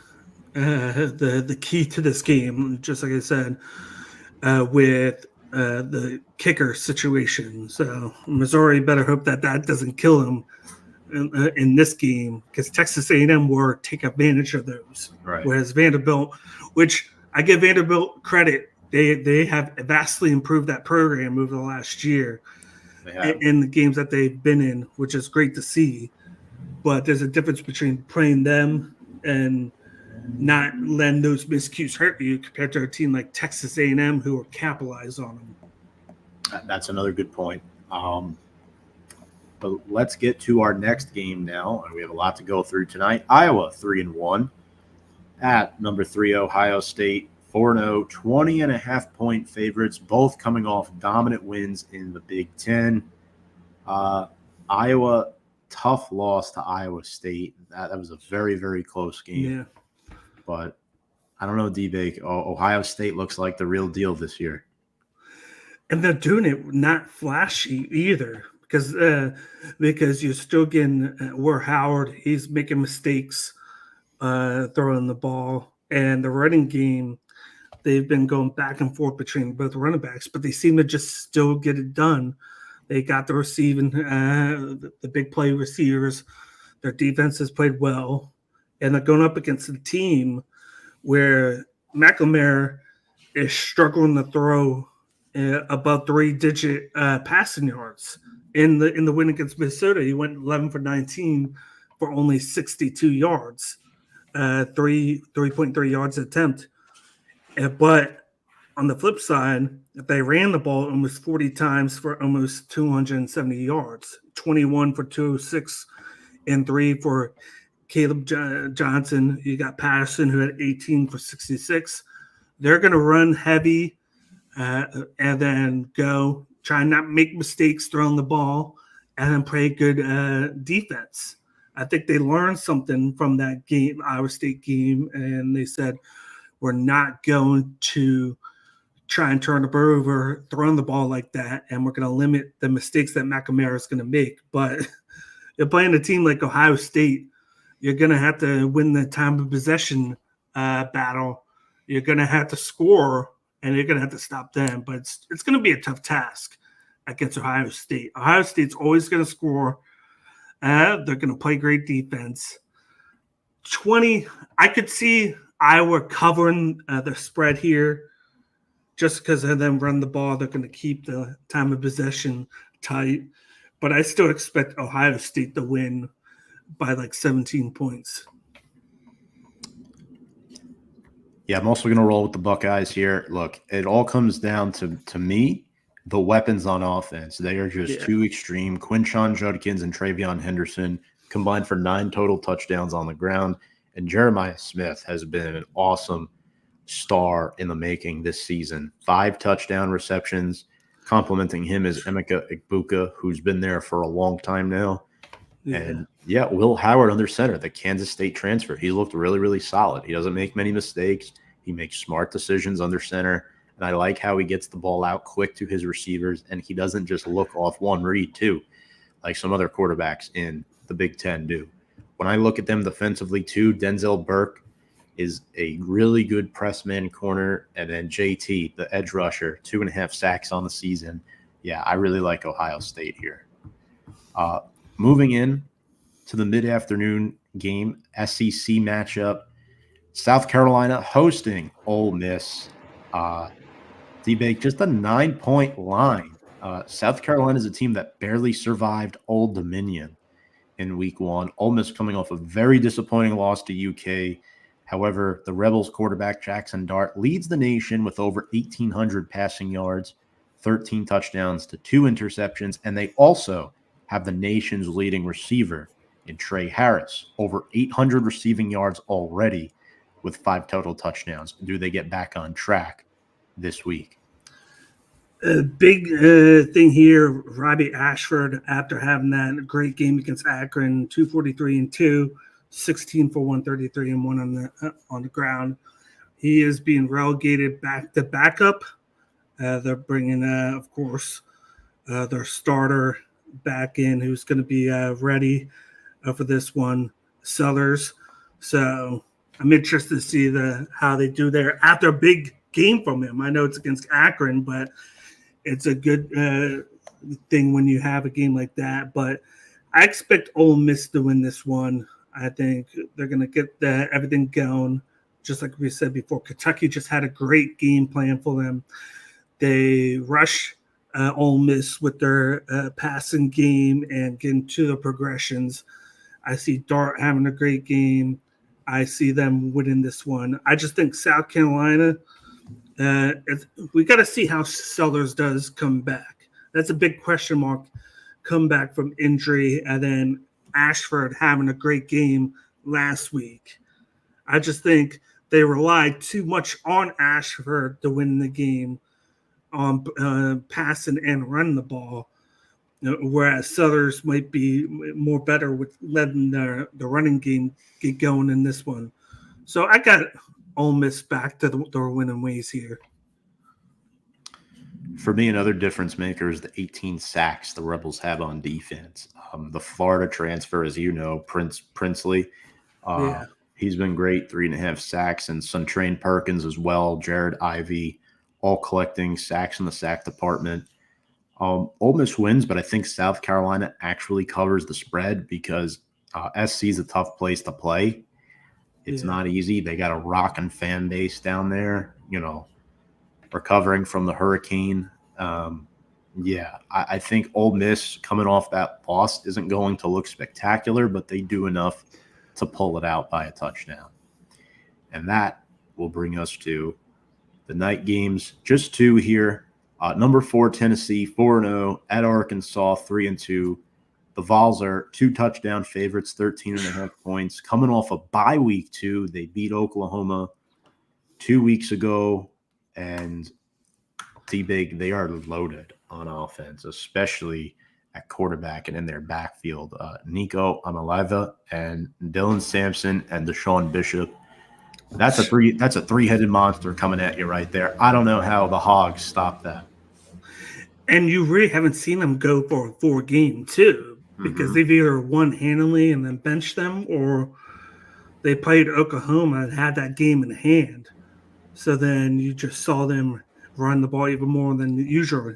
the key to this game, just like I said, with the kicker situation. So Missouri better hope that doesn't kill them in this game, because Texas A&M will take advantage of those. Right. Whereas Vanderbilt, which I give Vanderbilt credit, they have vastly improved that program over the last year in the games that they've been in, which is great to see. But there's a difference between playing them and not letting those miscues hurt you compared to a team like Texas A&M who will capitalize on them. That's another good point. But let's get to our next game now. We have a lot to go through tonight. Iowa 3-1 at number 3 Ohio State 4-0, 20.5-point favorites, both coming off dominant wins in the Big Ten. Iowa, tough loss to Iowa State. That was a very, very close game. Yeah. But I don't know, D-Bake. Ohio State looks like the real deal this year. And they're doing it not flashy either, because you're still getting War Howard. He's making mistakes throwing the ball. And the running game, they've been going back and forth between both running backs, but they seem to just still get it done. They got the receiving, the big play receivers. Their defense has played well. And they're going up against a team where McNamara is struggling to throw above 3-digit passing yards. In the win against Minnesota, he went 11 for 19 for only 62 yards, 3.3 yards attempt. But on the flip side, they ran the ball almost 40 times for almost 270 yards, 21 for 206 and 3 for Caleb Johnson. You got Patterson, who had 18 for 66. They're going to run heavy and then go try and not make mistakes throwing the ball and then play good defense. I think they learned something from that game, Iowa State game, and they said, we're not going to try and turn the ball over, throwing the ball like that, and we're going to limit the mistakes that McNamara is going to make. But you're playing a team like Ohio State, you're going to have to win the time of possession battle. You're going to have to score, and you're going to have to stop them. But it's going to be a tough task against Ohio State. Ohio State's always going to score. They're going to play great defense. I could see Iowa covering the spread here just because of them run the ball. They're going to keep the time of possession tight. But I still expect Ohio State to win by like 17 points. Yeah, I'm also going to roll with the Buckeyes here. Look, it all comes down to me, the weapons on offense. They are just too extreme. Quinshon Judkins and Travion Henderson combined for 9 total touchdowns on the ground. And Jeremiah Smith has been an awesome star in the making this season. 5 touchdown receptions. Complementing him is Emeka Egbuka, who's been there for a long time now. Yeah. And, Will Howard under center, the Kansas State transfer. He looked really, really solid. He doesn't make many mistakes. He makes smart decisions under center. And I like how he gets the ball out quick to his receivers, and he doesn't just look off one read, too, like some other quarterbacks in the Big Ten do. When I look at them defensively, too, Denzel Burke is a really good press man corner. And then JT, the edge rusher, 2.5 sacks on the season. Yeah, I really like Ohio State here. Moving in to the mid-afternoon game, SEC matchup, South Carolina hosting Ole Miss. D-Bake, just a 9-point line. South Carolina is a team that barely survived Old Dominion in week 1. Ole Miss coming off a very disappointing loss to UK. However, the Rebels quarterback Jackson Dart leads the nation with over 1,800 passing yards, 13 touchdowns to 2 interceptions, and they also have the nation's leading receiver in Trey Harris, over 800 receiving yards already with 5 total touchdowns. Do they get back on track this week? A big thing here, Robbie Ashford, after having that great game against Akron, 243 and 2, 16 for 133 and one on the ground. He is being relegated back to backup. They're bringing, of course, their starter back in, who's going to be ready for this one, Sellers. So I'm interested to see how they do there after a big game from him. I know it's against Akron, but it's a good thing when you have a game like that. But I expect Ole Miss to win this one. I think they're going to get everything going. Just like we said before, Kentucky just had a great game plan for them. They rush Ole Miss with their passing game and getting to the progressions. I see Dart having a great game. I see them winning this one. I just think South Carolina, we got to see how Sellers does come back. That's a big question mark. Come back from injury, and then Ashford having a great game last week. I just think they relied too much on Ashford to win the game on passing and running the ball, whereas Sellers might be more better with letting the running game get going in this one. So I got Ole Miss back to their winning ways here. For me, another difference maker is the 18 sacks the Rebels have on defense. The Florida transfer, as you know, Princely, he's been great, 3.5 sacks, and Suntrain Perkins as well, Jared Ivey, all collecting sacks in the sack department. Ole Miss wins, but I think South Carolina actually covers the spread because SC is a tough place to play. It's not easy. They got a rocking fan base down there, recovering from the hurricane. I think Ole Miss coming off that loss isn't going to look spectacular, but they do enough to pull it out by a touchdown. And that will bring us to the night games. Just two here. Number 4, Tennessee, 4-0 at Arkansas, 3-2. The Vols are 2-touchdown favorites, 13.5 points. Coming off a bye week, too. They beat Oklahoma 2 weeks ago. And T-Big, they are loaded on offense, especially at quarterback and in their backfield. Nico Amaliva and Dylan Sampson and Deshaun Bishop. That's a three-headed monster coming at you right there. I don't know how the Hogs stop that. And you really haven't seen them go for a 4-game too, because they've either won handily and then benched them, or they played Oklahoma and had that game in hand. So then you just saw them run the ball even more than usual.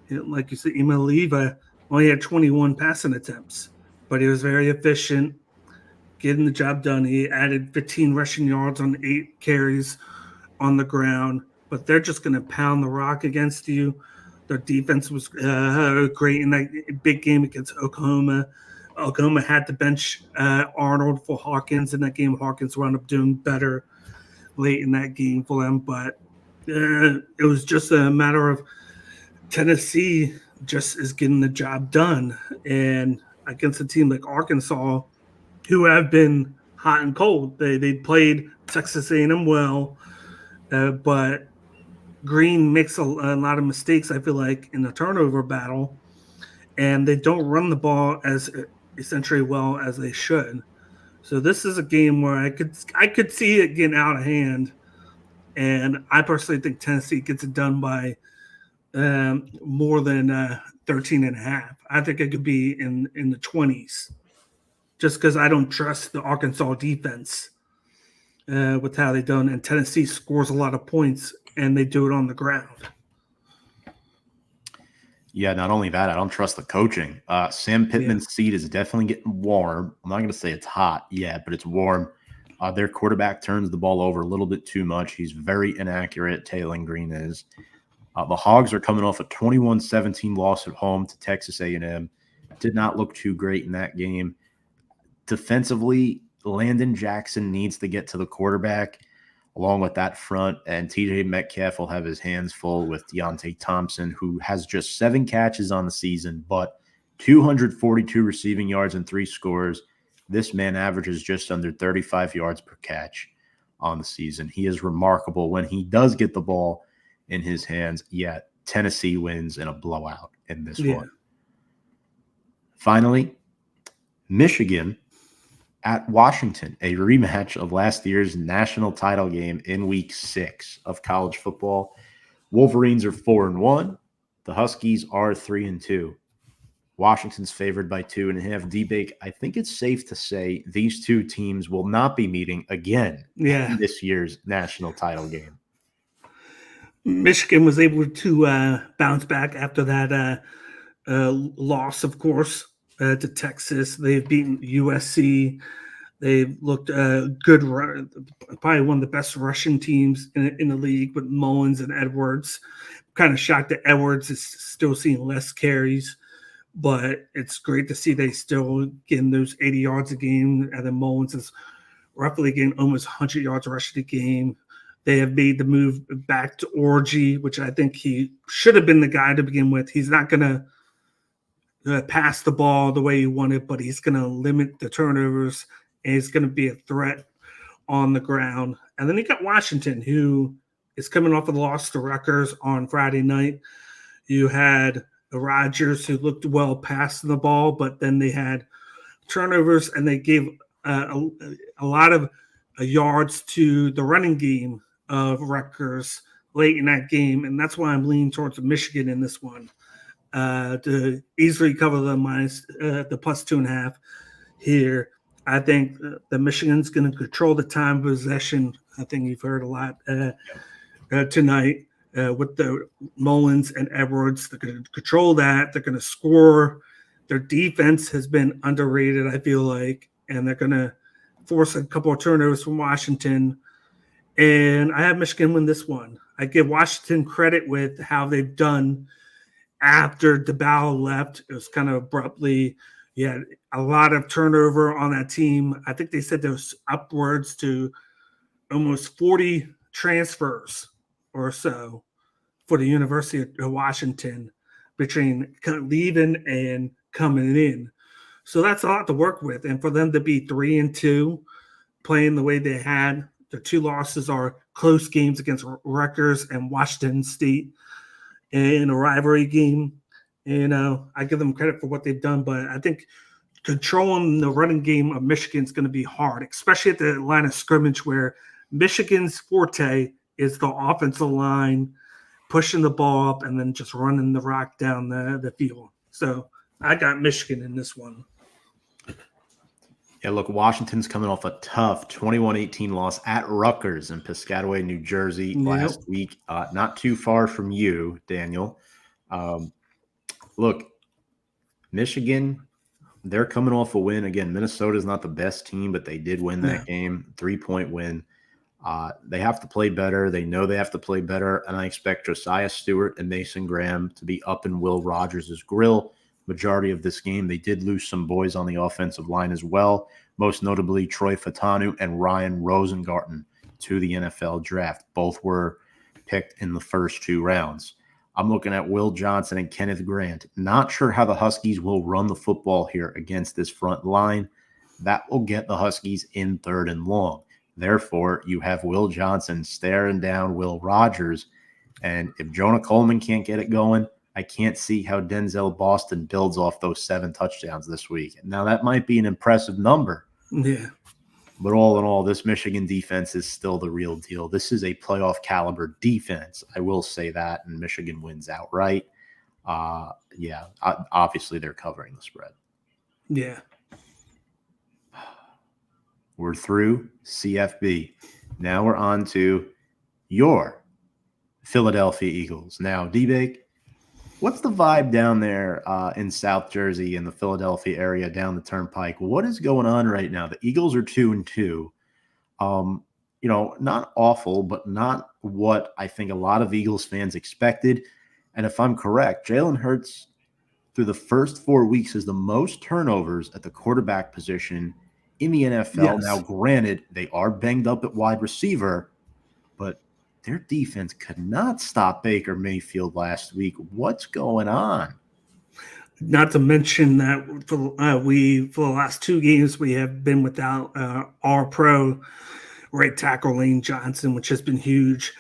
Like you said, Amaliva only had 21 passing attempts, but he was very efficient, getting the job done. He added 15 rushing yards on 8 carries on the ground, but they're just going to pound the rock against you. Their defense was great in that big game against Oklahoma. Oklahoma had to bench Arnold for Hawkins in that game. Hawkins wound up doing better late in that game for them, but it was just a matter of Tennessee just is getting the job done. And against a team like Arkansas, who have been hot and cold, they played Texas A&M well, but Green makes a lot of mistakes, I feel like, in the turnover battle, and they don't run the ball as essentially well as they should. So this is a game where I could see it getting out of hand, and I personally think Tennessee gets it done by more than 13.5. I think it could be in the 20s, just because I don't trust the Arkansas defense with how they've done, and Tennessee scores a lot of points, and they do it on the ground. Yeah, not only that, I don't trust the coaching. Sam Pittman's seat is definitely getting warm. I'm not going to say it's hot yet, but it's warm. Their quarterback turns the ball over a little bit too much. He's very inaccurate, Taylor Green is. The Hogs are coming off a 21-17 loss at home to Texas A&M. Did not look too great in that game. Defensively, Landon Jackson needs to get to the quarterback along with that front, and TJ Metcalf will have his hands full with Deontay Thompson, who has just 7 catches on the season, but 242 receiving yards and 3 scores. This man averages just under 35 yards per catch on the season. He is remarkable when he does get the ball in his hands, yet Tennessee wins in a blowout in this one. Finally, Michigan at Washington, a rematch of last year's national title game in week 6 of college football. Wolverines are 4-1. The Huskies are 3-2. Washington's favored by 2.5. D-Bake, I think it's safe to say these two teams will not be meeting again in this year's national title game. Michigan was able to bounce back after that loss, of course, to Texas. They've beaten USC. They've looked good, probably one of the best rushing teams in the league with Mullins and Edwards. Kind of shocked that Edwards is still seeing less carries, but it's great to see they still getting those 80 yards a game. And then Mullins is roughly getting almost 100 yards rushing a game. They have made the move back to Orji, which I think he should have been the guy to begin with. He's not going to pass the ball the way he wanted, but he's going to limit the turnovers, and he's going to be a threat on the ground. And then you got Washington, who is coming off of the loss to Rutgers on Friday night. You had Rodgers, who looked well passing the ball, but then they had turnovers, and they gave a lot of yards to the running game of Rutgers late in that game, and that's why I'm leaning towards Michigan in this one to easily cover the plus 2.5 here. I think the Michigan's going to control the time of possession. I think you've heard a lot tonight with the Mullins and Edwards. They're going to control that. They're going to score. Their defense has been underrated, I feel like, and they're going to force a couple of turnovers from Washington. And I have Michigan win this one. I give Washington credit with how they've done after DeBow left. It was kind of abruptly. You had a lot of turnover on that team. I think they said there was upwards to almost 40 transfers or so for the University of Washington between leaving and coming in. So that's a lot to work with. And for them to be 3-2, playing the way they had, their 2 losses are close games against Rutgers and Washington State in a rivalry game. I give them credit for what they've done, but I think controlling the running game of Michigan is going to be hard, especially at the line of scrimmage where Michigan's forte is the offensive line, pushing the ball up and then just running the rock down the field. So I got Michigan in this one. Yeah, look, Washington's coming off a tough 21-18 loss at Rutgers in Piscataway, New Jersey last week. Not too far from you, Daniel. Look, Michigan, they're coming off a win. Again, Minnesota's not the best team, but they did win that game, 3-point win. They have to play better. They know they have to play better, and I expect Josiah Stewart and Mason Graham to be up in Will Rogers' grill majority of this game. They did lose some boys on the offensive line as well, most notably Troy Fatanu and Ryan Rosengarten to the NFL draft. Both were picked in the first 2 rounds. I'm looking at Will Johnson and Kenneth Grant. Not sure how the Huskies will run the football here against this front line. That will get the Huskies in 3rd and long. Therefore, you have Will Johnson staring down Will Rogers. And if Jonah Coleman can't get it going, I can't see how Denzel Boston builds off those 7 touchdowns this week. Now, that might be an impressive number. Yeah. But all in all, this Michigan defense is still the real deal. This is a playoff caliber defense. I will say that, and Michigan wins outright. Obviously they're covering the spread. Yeah. We're through CFB. Now we're on to your Philadelphia Eagles. Now, D-Bake, what's the vibe down there in South Jersey in the Philadelphia area down the Turnpike? What is going on right now? The Eagles are 2-2. Not awful, but not what I think a lot of Eagles fans expected. And if I'm correct, Jalen Hurts through the first 4 weeks has the most turnovers at the quarterback position in the NFL. Yes. Now, granted, they are banged up at wide receiver, but their defense could not stop Baker Mayfield last week. What's going on? Not to mention that for the last 2 games we have been without our pro right tackle Lane Johnson, which has been huge.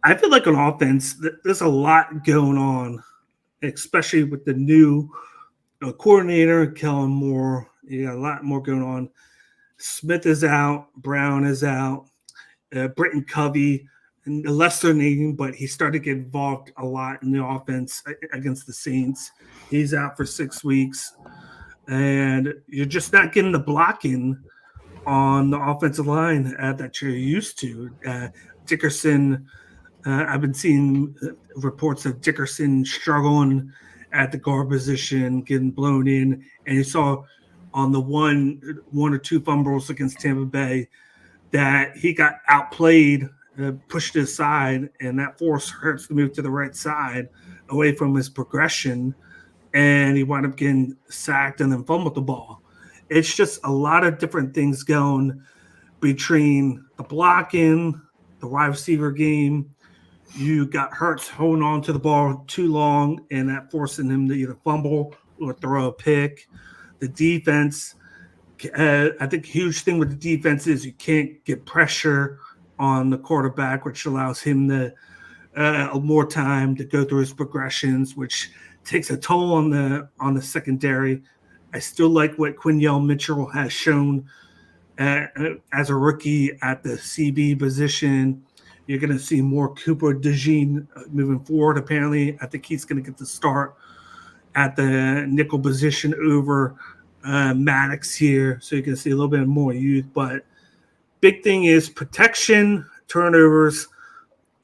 I feel like on offense, there's a lot going on, especially with the new coordinator, Kellen Moore. You got a lot more going on. Smith is out. Brown is out. Britton Covey, and a lesser name, but he started to get involved a lot in the offense against the Saints. He's out for 6 weeks. And you're just not getting the blocking on the offensive line that you're used to. Dickerson, I've been seeing reports of Dickerson struggling at the guard position, getting blown in. And you saw on the one or two fumbles against Tampa Bay that he got outplayed, pushed aside, and that forced Hurts to move to the right side away from his progression. And he wound up getting sacked and then fumbled the ball. It's just a lot of different things going between the blocking, the wide receiver game. You got Hurts holding on to the ball too long, and that forcing him to either fumble or throw a pick. The defense, I think a huge thing with the defense is you can't get pressure on the quarterback, which allows him to more time to go through his progressions, which takes a toll on the secondary. I still like what Quinyell Mitchell has shown as a rookie at the CB position. You're going to see more Cooper DeJean moving forward. Apparently, I think he's going to get the start at the nickel position over Maddox here. So you're going to see a little bit more youth. But big thing is protection, turnovers,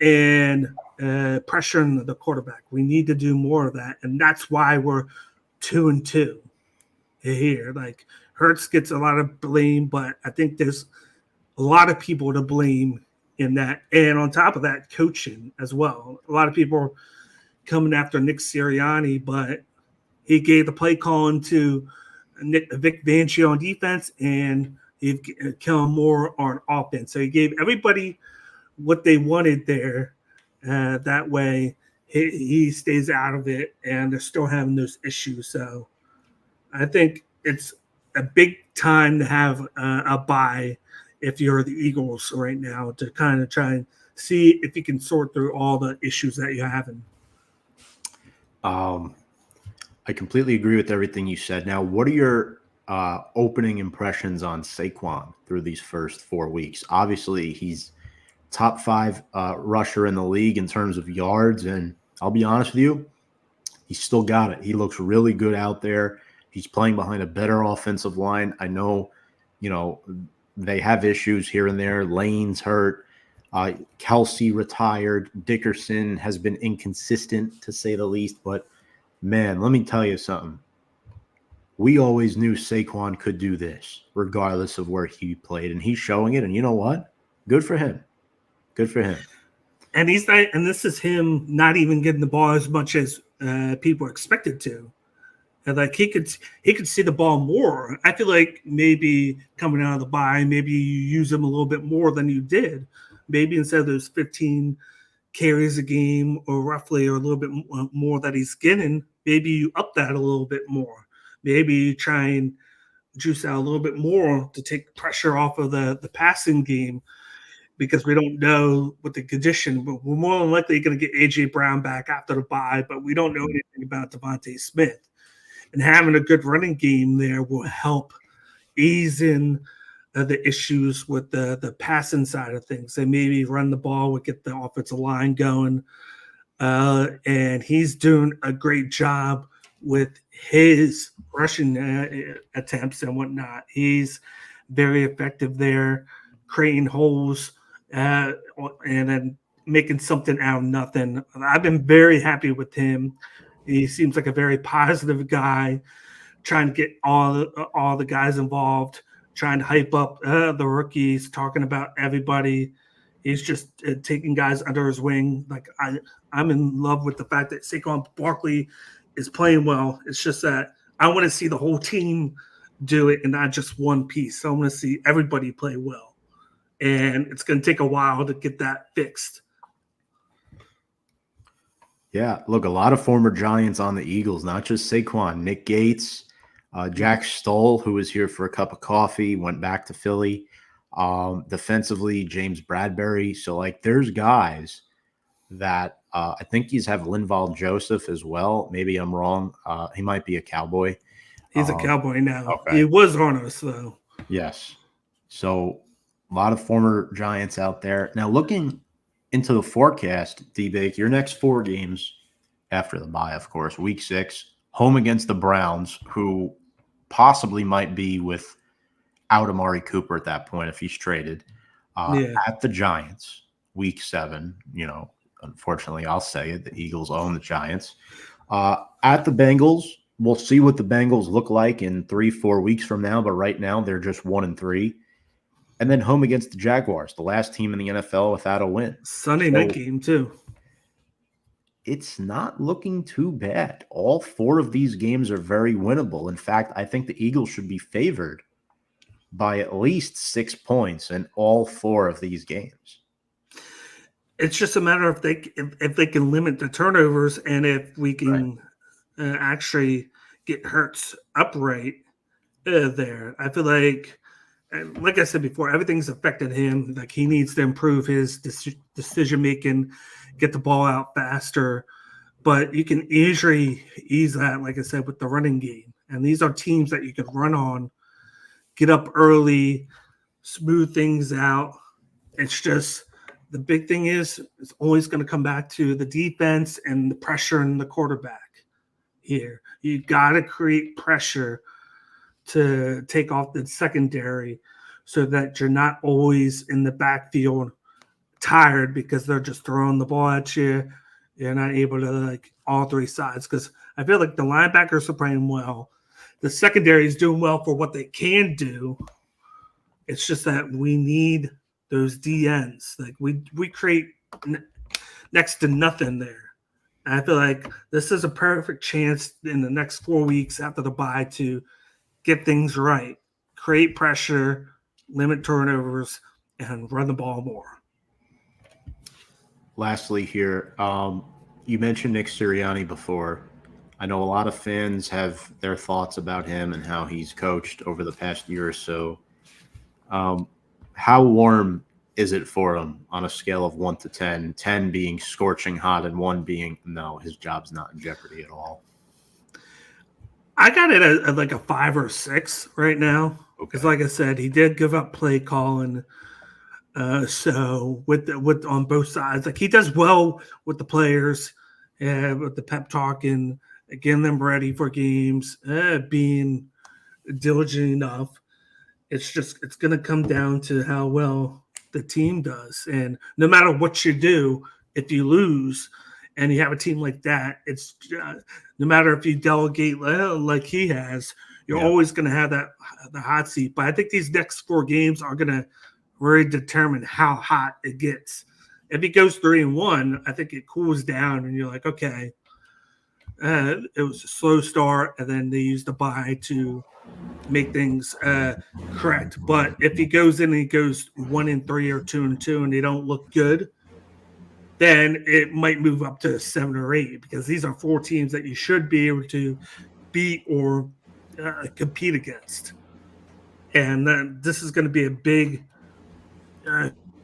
and pressuring the quarterback. We need to do more of that. And that's why we're 2-2 here. Like, Hurts gets a lot of blame, but I think there's a lot of people to blame in that. And on top of that, coaching as well. A lot of people coming after Nick Sirianni, but he gave the play calling to Vic Fangio on defense, and he Kellen Moore on offense. So he gave everybody what they wanted there. That way he stays out of it, and they're still having those issues. So I think it's a big time to have a bye if you're the Eagles right now, to kind of try and see if you can sort through all the issues that you're having. I completely agree with everything you said. Now, what are your opening impressions on Saquon through these first 4 weeks? Obviously, he's top 5 rusher in the league in terms of yards, and I'll be honest with you, he's still got it. He looks really good out there. He's playing behind a better offensive line. I know, they have issues here and there. Lane's hurt. Kelsey retired. Dickerson has been inconsistent, to say the least. But, man, let me tell you something. We always knew Saquon could do this, regardless of where he played. And he's showing it. And you know what? Good for him. Good for him. And he's not, and this is him not even getting the ball as much as people expected to. And like he could see the ball more. I feel like maybe coming out of the bye, maybe you use him a little bit more than you did. Maybe instead of those 15 carries a game or roughly, or a little bit more that he's getting, maybe you up that a little bit more. Maybe you try and juice out a little bit more to take pressure off of the passing game, because we don't know what the condition. But we're more than likely going to get A.J. Brown back after the bye, but we don't know anything about Devontae Smith. And having a good running game there will help ease in the issues with the passing side of things. They maybe run the ball, would get the offensive line going. And he's doing a great job with his rushing attempts and whatnot. He's very effective there, creating holes and then making something out of nothing. I've been very happy with him. He seems like a very positive guy, trying to get all the guys involved, trying to hype up the rookies, talking about everybody. He's just taking guys under his wing. Like, I'm in love with the fact that Saquon Barkley is playing well. It's just that I want to see the whole team do it and not just one piece. I want to see everybody play well. And it's going to take a while to get that fixed. Yeah, look, a lot of former Giants on the Eagles, not just Saquon. Nick Gates, Jack Stoll, who was here for a cup of coffee, went back to Philly. Defensively, James Bradbury. So, like, there's guys that I think he's have Linval Joseph as well. Maybe I'm wrong. He might be a Cowboy. He's a Cowboy now. Okay. He was on us, though. Yes. So a lot of former Giants out there. Now looking into the forecast, D-Bake, your next 4 games after the bye, of course, week 6, home against the Browns, who possibly might be without Amari Cooper at that point if he's traded. Yeah. At the Giants, week 7, unfortunately, I'll say it, the Eagles own the Giants. At the Bengals, we'll see what the Bengals look like in 3-4 weeks from now, but right now they're just 1-3. And then home against the Jaguars, the last team in the NFL without a win. Sunday night game too. It's not looking too bad. All 4 of these games are very winnable. In fact, I think the Eagles should be favored by at least 6 points in all 4 of these games. It's just a matter of if they can limit the turnovers and if we can actually get Hurts upright there. I feel like I said before, everything's affected him. Like he needs to improve his decision making, get the ball out faster. But you can easily ease that, like I said, with the running game. And these are teams that you can run on, get up early, smooth things out. It's just the big thing is it's always going to come back to the defense and the pressure and the quarterback here. You got to create pressure to take off the secondary so that you're not always in the backfield tired because they're just throwing the ball at you. You're not able to like all 3 sides because I feel like the linebackers are playing well. The secondary is doing well for what they can do. It's just that we need those DNs. Like we create next to nothing there. And I feel like this is a perfect chance in the next 4 weeks after the bye to get things right, create pressure, limit turnovers, and run the ball more. Lastly here, you mentioned Nick Sirianni before. I know a lot of fans have their thoughts about him and how he's coached over the past year or so. How warm is it for him on a scale of 1 to 10? 10 being scorching hot and 1 being, no, his job's not in jeopardy at all. I got it at like a 5 or 6 right now. Because, like I said, he did give up play calling. So with on both sides, like he does well with the players, with the pep talk and getting them ready for games, being diligent enough. It's going to come down to how well the team does. And no matter what you do, if you lose and you have a team like that, it's no matter if you delegate like he has, you're always going to have the hot seat. But I think these next 4 games are going to really determine how hot it gets. If it goes 3-1, I think it cools down and you're like, okay, it was a slow start, and then they use the bye to make things correct. But if he goes in and he goes 1-3 or 2-2 and they don't look good, then it might move up to 7 or 8 because these are 4 teams that you should be able to beat or compete against. And then this is going to be a big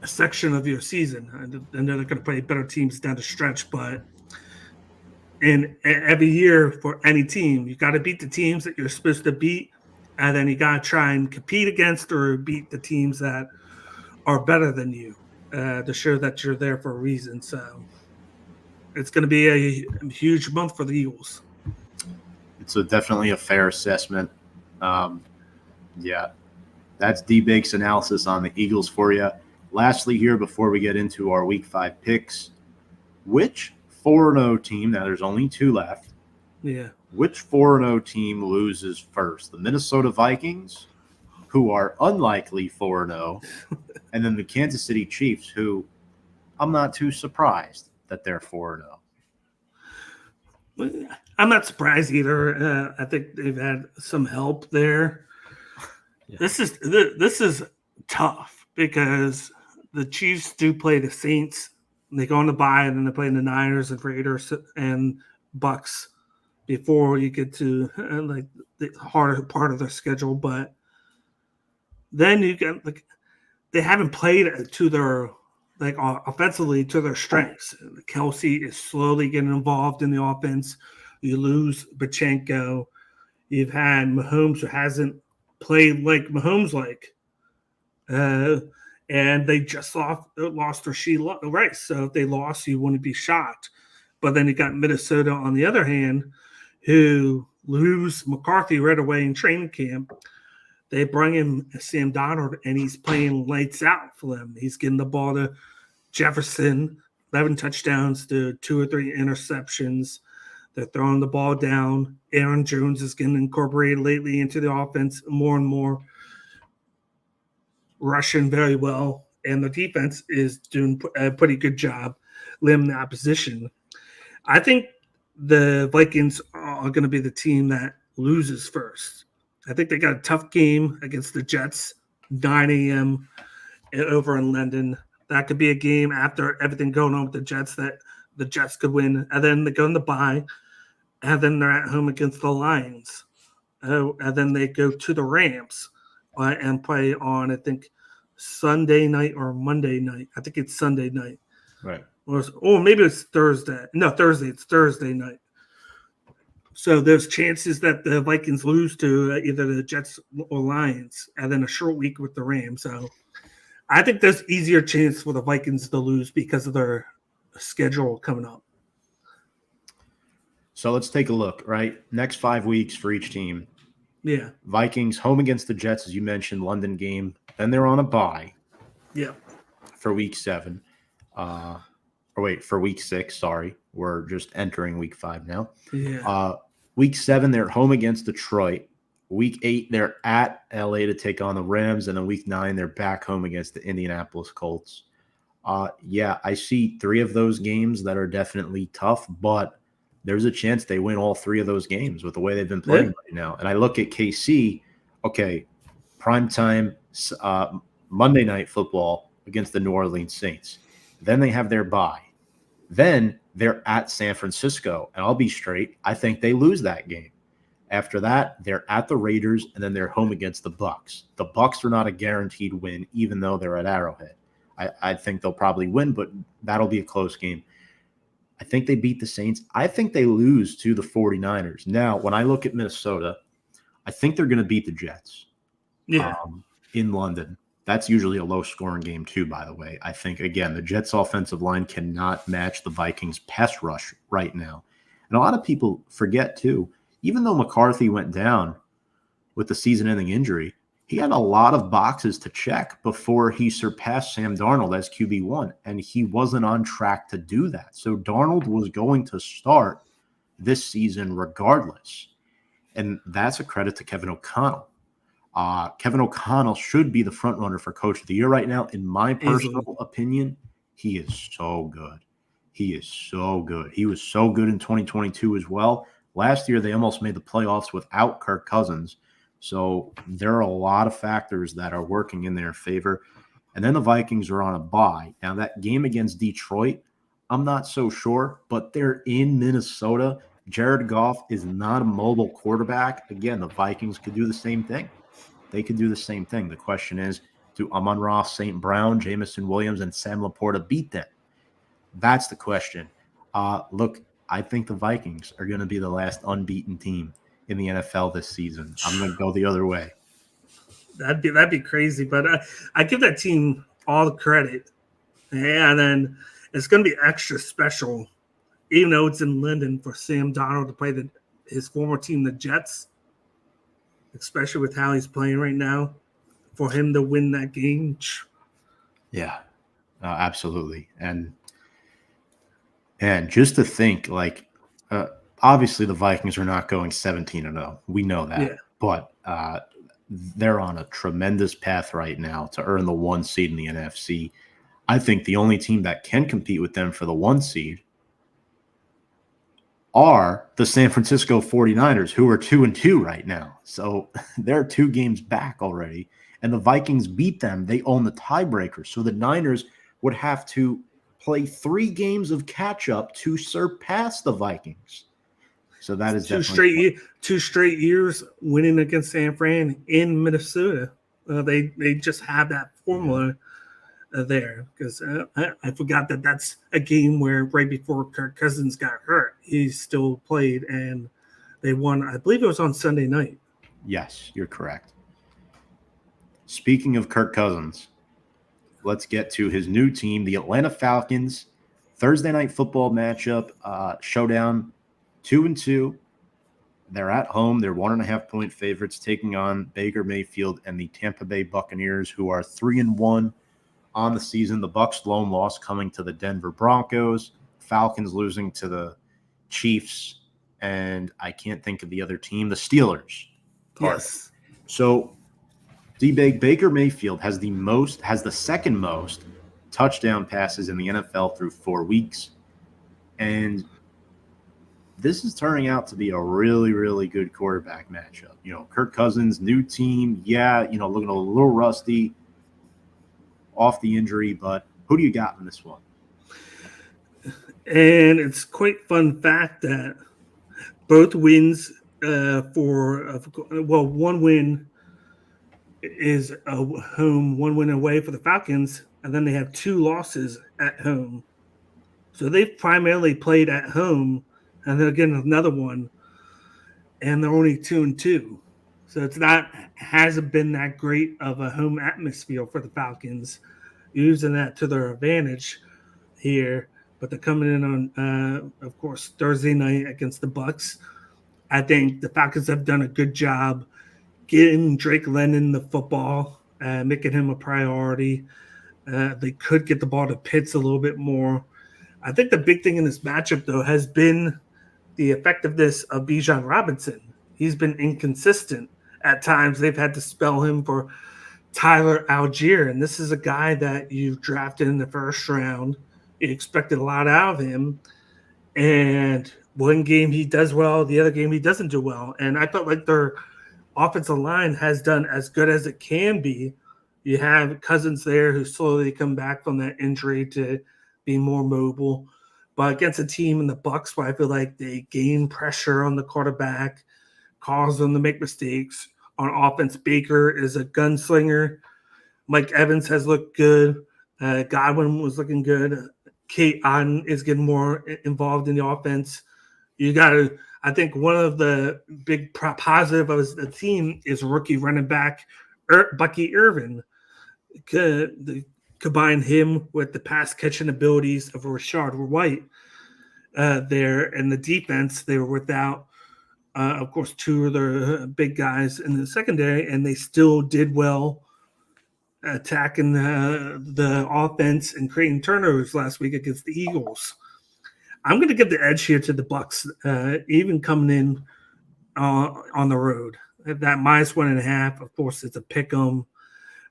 section of your season. And then they're going to play better teams down the stretch. But in every year for any team, you got to beat the teams that you're supposed to beat. And then you got to try and compete against or beat the teams that are better than you to show that you're there for a reason. So it's going to be a huge month for the Eagles. It's definitely a fair assessment. That's D-Bake's analysis on the Eagles for you. Lastly here, before we get into our Week 5 picks, which 4-0 team, now there's only 2 left, which 4-0 team loses first? The Minnesota Vikings, who are unlikely 4-0, and then the Kansas City Chiefs, who I'm not too surprised that they're 4-0. I'm not surprised either. I think they've had some help there. Yeah. This is tough because the Chiefs do play the Saints. They go on the bye, and then they play the Niners and Raiders and Bucks before you get to like the harder part of their schedule. But then you get they haven't played to their offensively to their strengths. Kelsey is slowly getting involved in the offense. You lose Bachenko. You've had Mahomes who hasn't played like Mahomes like. And they just lost Rasheed Rice. So if they lost, you wouldn't be shocked. But then you got Minnesota on the other hand, who lose McCarthy right away in training camp. They bring in Sam Darnold, and he's playing lights out for them. He's getting the ball to Jefferson, 11 touchdowns to 2 or 3 interceptions. They're throwing the ball down. Aaron Jones is getting incorporated lately into the offense more and more, rushing very well. And the defense is doing a pretty good job limiting the opposition. I think the Vikings are going to be the team that loses first. I think they got a tough game against the Jets, 9 a.m. over in London. That could be a game after everything going on with the Jets that the Jets could win. And then they go in the bye, and then they're at home against the Lions. And then they go to the Rams and play on, I think, Sunday night or Monday night. I think it's Sunday night. Right. Or maybe it's Thursday. No, Thursday. It's Thursday night. So there's chances that the Vikings lose to either the Jets or Lions, and then a short week with the Rams. So I think there's easier chance for the Vikings to lose because of their schedule coming up. So let's take a look, right? Next 5 weeks for each team. Yeah. Vikings home against the Jets, as you mentioned, London game. Then they're on a bye. Yeah. For week 7. For week 6, sorry. We're just entering week 5 now. Yeah. Week 7, they're home against Detroit. Week 8, they're at LA to take on the Rams. And then week 9, they're back home against the Indianapolis Colts. I see 3 of those games that are definitely tough, but there's a chance they win all 3 of those games with the way they've been playing right now. And I look at KC, okay, primetime Monday Night Football against the New Orleans Saints. Then they have their bye. Then they're at San Francisco. And I'll be straight, I think they lose that game. After that, they're at the Raiders, and then they're home against the Bucs. The Bucs are not a guaranteed win, even though they're at Arrowhead. I think they'll probably win, but that'll be a close game. I think they beat the Saints. I think they lose to the 49ers. Now, when I look at Minnesota, I think they're going to beat the Jets in London. That's usually a low-scoring game too, by the way. I think, again, the Jets' offensive line cannot match the Vikings' pass rush right now. And a lot of people forget, too, even though McCarthy went down with the season-ending injury, he had a lot of boxes to check before he surpassed Sam Darnold as QB1, and he wasn't on track to do that. So Darnold was going to start this season regardless, and that's a credit to Kevin O'Connell. Kevin O'Connell should be the front runner for Coach of the Year right now. In my personal opinion, he is so good. He is so good. He was so good in 2022 as well. Last year, they almost made the playoffs without Kirk Cousins. So there are a lot of factors that are working in their favor. And then the Vikings are on a bye. Now, that game against Detroit, I'm not so sure, but they're in Minnesota. Jared Goff is not a mobile quarterback. Again, the Vikings could do the same thing. They could do the same thing. The question is, do Amon-Ra St. Brown, Jameson Williams, and Sam Laporta beat them? That's the question. Look, I think the Vikings are going to be the last unbeaten team in the NFL this season. I'm going to go the other way. That'd be crazy, but I give that team all the credit. And then it's going to be extra special, even though it's in London, for Sam Darnold to play his former team, the Jets, especially with how he's playing right now, for him to win that game. Yeah, absolutely. And just to think, obviously the Vikings are not going 17-0. We know that. Yeah. But they're on a tremendous path right now to earn the 1 seed in the NFC. I think the only team that can compete with them for the 1 seed are the San Francisco 49ers, who are 2-2 right now. So they're 2 games back already. And the Vikings beat them. They own the tiebreaker. So the Niners would have to play 3 games of catch-up to surpass the Vikings. So that is two straight years winning against San Fran in Minnesota. They just have that formula there, because I forgot that that's a game where right before Kirk Cousins got hurt, he still played and they won. I believe it was on Sunday night. Yes, you're correct. Speaking of Kirk Cousins, let's get to his new team, the Atlanta Falcons. Thursday night football matchup, showdown, 2-2. They're at home. They're 1.5-point favorites, taking on Baker Mayfield and the Tampa Bay Buccaneers, who are 3-1 on the season. The Bucs' lone loss coming to the Denver Broncos. Falcons losing to the Chiefs, and I can't think of the other team, the Steelers. Yes. So, Baker Mayfield has the second most touchdown passes in the NFL through 4 weeks. And this is turning out to be a really, really good quarterback matchup. Kirk Cousins, new team. Yeah, looking a little rusty off the injury, but who do you got in this one? And it's quite fun fact that both wins one win is a home, one win away for the Falcons, and then they have 2 losses at home. So they've primarily played at home, and then again another one, and they're only 2-2. So hasn't been that great of a home atmosphere for the Falcons, using that to their advantage here. But they're coming in on, of course, Thursday night against the Bucs. I think the Falcons have done a good job getting Drake London the football, making him a priority. They could get the ball to Pitts a little bit more. I think the big thing in this matchup, though, has been the effectiveness of Bijan Robinson. He's been inconsistent. At times, they've had to spell him for Tyler Algier, and this is a guy that you've drafted in the first round. You expected a lot out of him, and one game he does well, the other game he doesn't do well. And I felt like their offensive line has done as good as it can be. You have Cousins there who slowly come back from that injury to be more mobile. But against a team in the Bucs where I feel like they gain pressure on the quarterback, cause them to make mistakes. On offense, Baker is a gunslinger. Mike Evans has looked good. Godwin was looking good. Kate Otten is getting more involved in the offense. I think one of the big positive of the team is rookie running back Bucky Irvin. Combine him with the pass catching abilities of Rashard White there. And the defense, they were without, of course, 2 of their big guys in the secondary, and they still did well attacking the offense and creating turnovers last week against the Eagles. I'm going to give the edge here to the Bucs, even coming in on the road. That -1.5, of course, it's a pick 'em,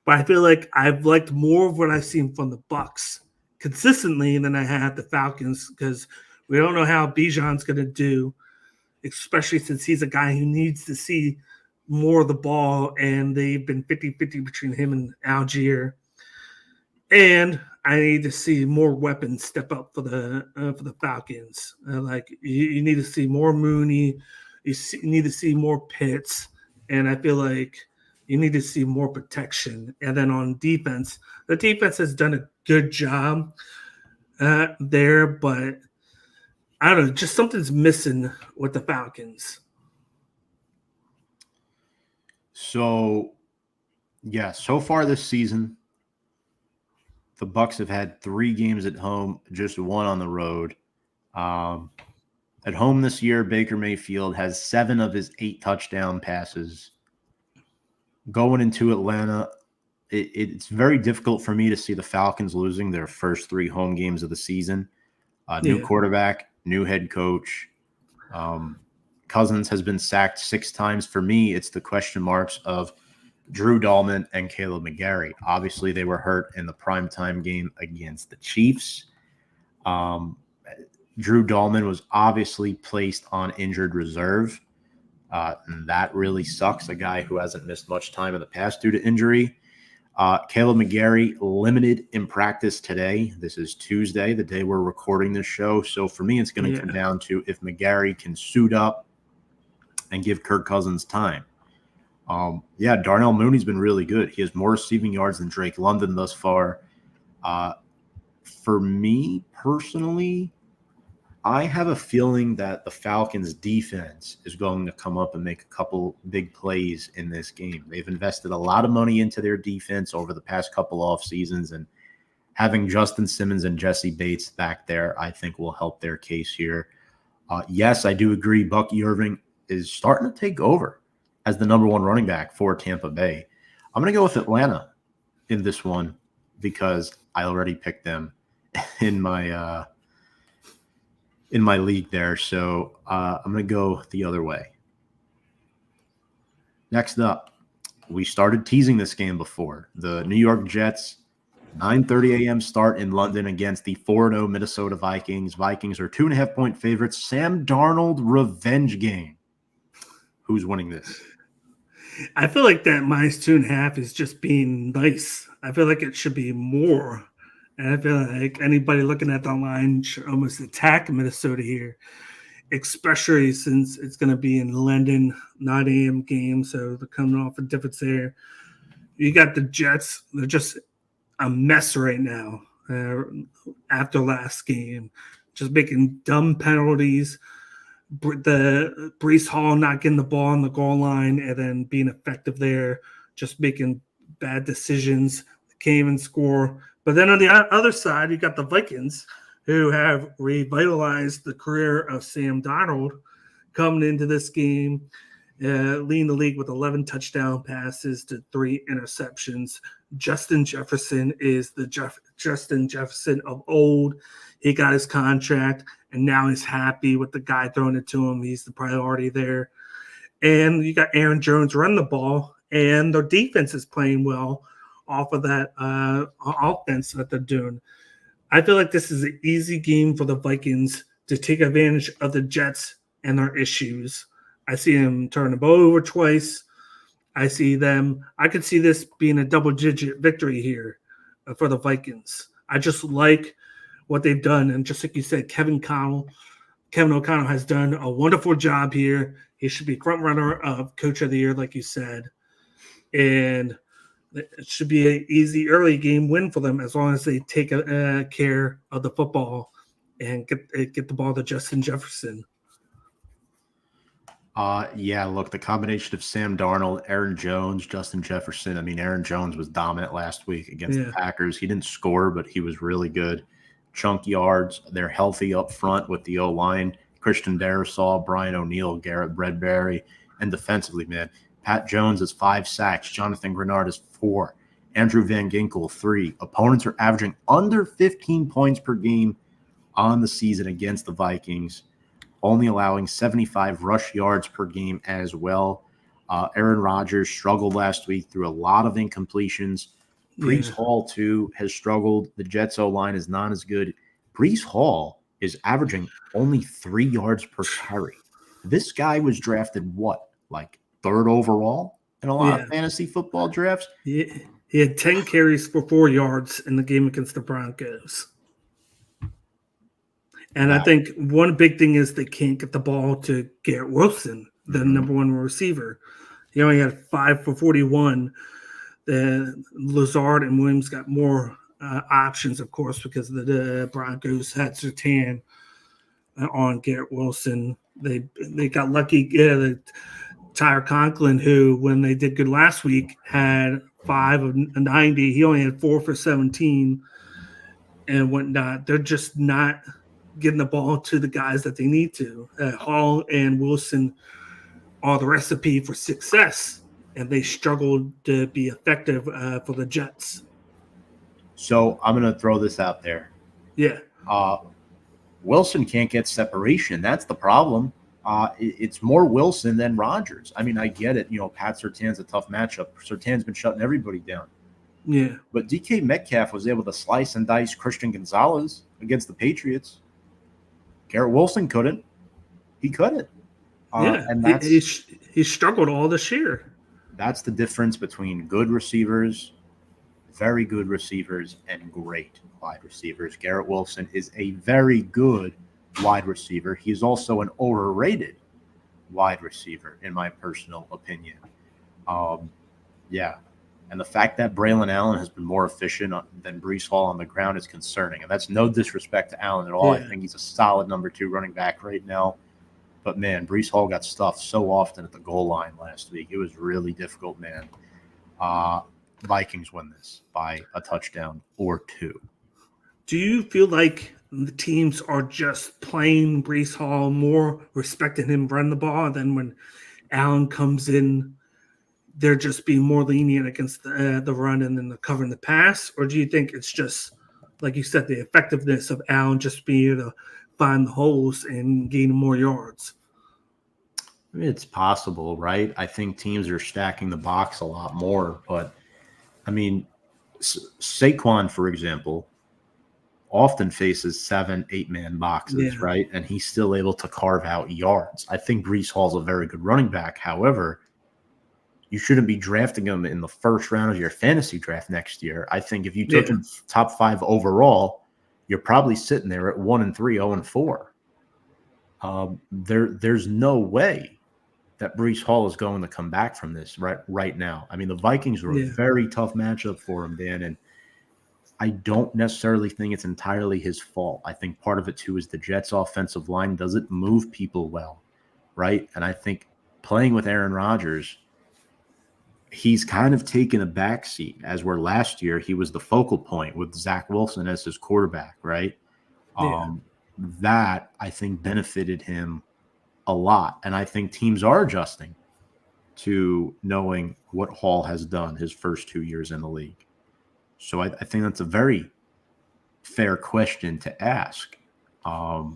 but I feel like I've liked more of what I've seen from the Bucs consistently than I had the Falcons, because we don't know how Bijan's going to do, especially since he's a guy who needs to see more of the ball, and they've been 50-50 between him and Algier. And I need to see more weapons step up for the Falcons. You need to see more Mooney. You need to see more Pitts, and I feel like you need to see more protection. And then on defense, the defense has done a good job there, but I don't know, just something's missing with the Falcons. So, yeah, so far this season, the Bucs have had 3 games at home, just 1 on the road. At home this year, Baker Mayfield has 7 of his 8 touchdown passes. Going into Atlanta, it's very difficult for me to see the Falcons losing their first 3 home games of the season. New quarterback, new head coach. Cousins has been sacked 6 times. For me, it's the question marks of Drew Dalman and Caleb McGarry. Obviously, they were hurt in the primetime game against the Chiefs. Drew Dalman was obviously placed on injured reserve. And that really sucks, a guy who hasn't missed much time in the past due to injury. Caleb McGarry limited in practice today. This is Tuesday, the day we're recording this show. So for me, it's going to come down to if McGarry can suit up and give Kirk Cousins time. Darnell Mooney's been really good. He has more receiving yards than Drake London thus far. For me personally, I have a feeling that the Falcons defense is going to come up and make a couple big plays in this game. They've invested a lot of money into their defense over the past couple off seasons, and having Justin Simmons and Jesse Bates back there, I think will help their case here. Yes, I do agree. Bucky Irving is starting to take over as the number one running back for Tampa Bay. I'm going to go with Atlanta in this one because I already picked them in my league there. So I'm going to go the other way. Next up, we started teasing this game before. The New York Jets, 9:30 a.m. start in London against the 4-0 Minnesota Vikings. Vikings are 2.5-point favorites. Sam Darnold revenge game. Who's winning this? I feel like that -2.5 is just being nice. I feel like it should be more. And I feel like anybody looking at the line should almost attack Minnesota here, especially since it's going to be in London, 9 a.m. game. So they're coming off a difference there. You got the Jets. They're just a mess right now after last game, just making dumb penalties. The Brees Hall not getting the ball on the goal line and then being effective there, just making bad decisions. Can't even score. But then on the other side, you got the Vikings, who have revitalized the career of Sam Darnold coming into this game, leading the league with 11 touchdown passes to 3 interceptions. Justin Jefferson is the Justin Jefferson of old. He got his contract, and now he's happy with the guy throwing it to him. He's the priority there. And you got Aaron Jones run the ball, and their defense is playing well off of that offense that they're doing. I feel like this is an easy game for the Vikings to take advantage of the Jets and their issues. I see them turn the ball over twice. I could see this being a double-digit victory here for the Vikings. I just like what they've done. And just like you said, Kevin O'Connell has done a wonderful job here. He should be front runner of Coach of the Year, like you said. And it should be an easy early game win for them as long as they take care of the football and get the ball to Justin Jefferson. Yeah, look, the combination of Sam Darnold, Aaron Jones, Justin Jefferson. I mean, Aaron Jones was dominant last week against the Packers. He didn't score, but he was really good. Chunk yards. They're healthy up front with the O-line. Christian Darrisaw, Brian O'Neill, Garrett Bradbury, and defensively, man, Pat Jones is 5 sacks. Jonathan Grenard is 4. Andrew Van Ginkel, 3. Opponents are averaging under 15 points per game on the season against the Vikings, only allowing 75 rush yards per game as well. Aaron Rodgers struggled last week through a lot of incompletions. Brees Hall, too, has struggled. The Jets O-line is not as good. Brees Hall is averaging only 3 yards per carry. This guy was drafted, like 3rd overall in a lot of fantasy football drafts? He had 10 carries for 4 yards in the game against the Broncos. And I think one big thing is they can't get the ball to Garrett Wilson, the number one receiver. He only had 5 for 41. The Lazard and Williams got more options, of course, because the Broncos had Surtain on Garrett Wilson. They got lucky. Tyler Conklin, who, when they did good last week, had 5 of 90. He only had 4 for 17 and whatnot. They're just not getting the ball to the guys that they need to. Hall and Wilson are the recipe for success, and they struggled to be effective for the Jets. So I'm going to throw this out there. Yeah. Wilson can't get separation. That's the problem. It's more Wilson than Rodgers. I mean, I get it. Pat Surtain's a tough matchup. Surtain's been shutting everybody down. Yeah. But DK Metcalf was able to slice and dice Christian Gonzalez against the Patriots. Garrett Wilson couldn't. He couldn't. And he struggled all this year. That's the difference between good receivers, very good receivers, and great wide receivers. Garrett Wilson is a very good wide receiver. He's also an overrated wide receiver, in my personal opinion. And the fact that Braylon Allen has been more efficient than Breece Hall on the ground is concerning. And that's no disrespect to Allen at all. Yeah. I think he's a solid number 2 running back right now. But, man, Breece Hall got stuffed so often at the goal line last week. It was really difficult, man. Vikings win this by a touchdown or 2. Do you feel like the teams are just playing Breece Hall more, respecting him run the ball, and then when Allen comes in, they're just being more lenient against the run and then covering the pass? Or do you think it's just, like you said, the effectiveness of Allen just being able to find the holes and gain more yards? I mean, it's possible, right? I think teams are stacking the box a lot more. But, I mean, Saquon, for example, often faces 7, 8-man boxes, right? And he's still able to carve out yards. I think Breece Hall's a very good running back. However, you shouldn't be drafting him in the first round of your fantasy draft next year. I think if you took him top 5 overall, you're probably sitting there at 1-3, 0-4. There's no way that Breece Hall is going to come back from this right now. I mean, the Vikings were a very tough matchup for him, Dan, and I don't necessarily think it's entirely his fault. I think part of it, too, is the Jets' offensive line doesn't move people well, right? And I think playing with Aaron Rodgers, he's kind of taken a backseat, as where last year he was the focal point with Zach Wilson as his quarterback, right? That, I think, benefited him a lot. And I think teams are adjusting to knowing what Hall has done his first 2 years in the league. So I think that's a very fair question to ask. But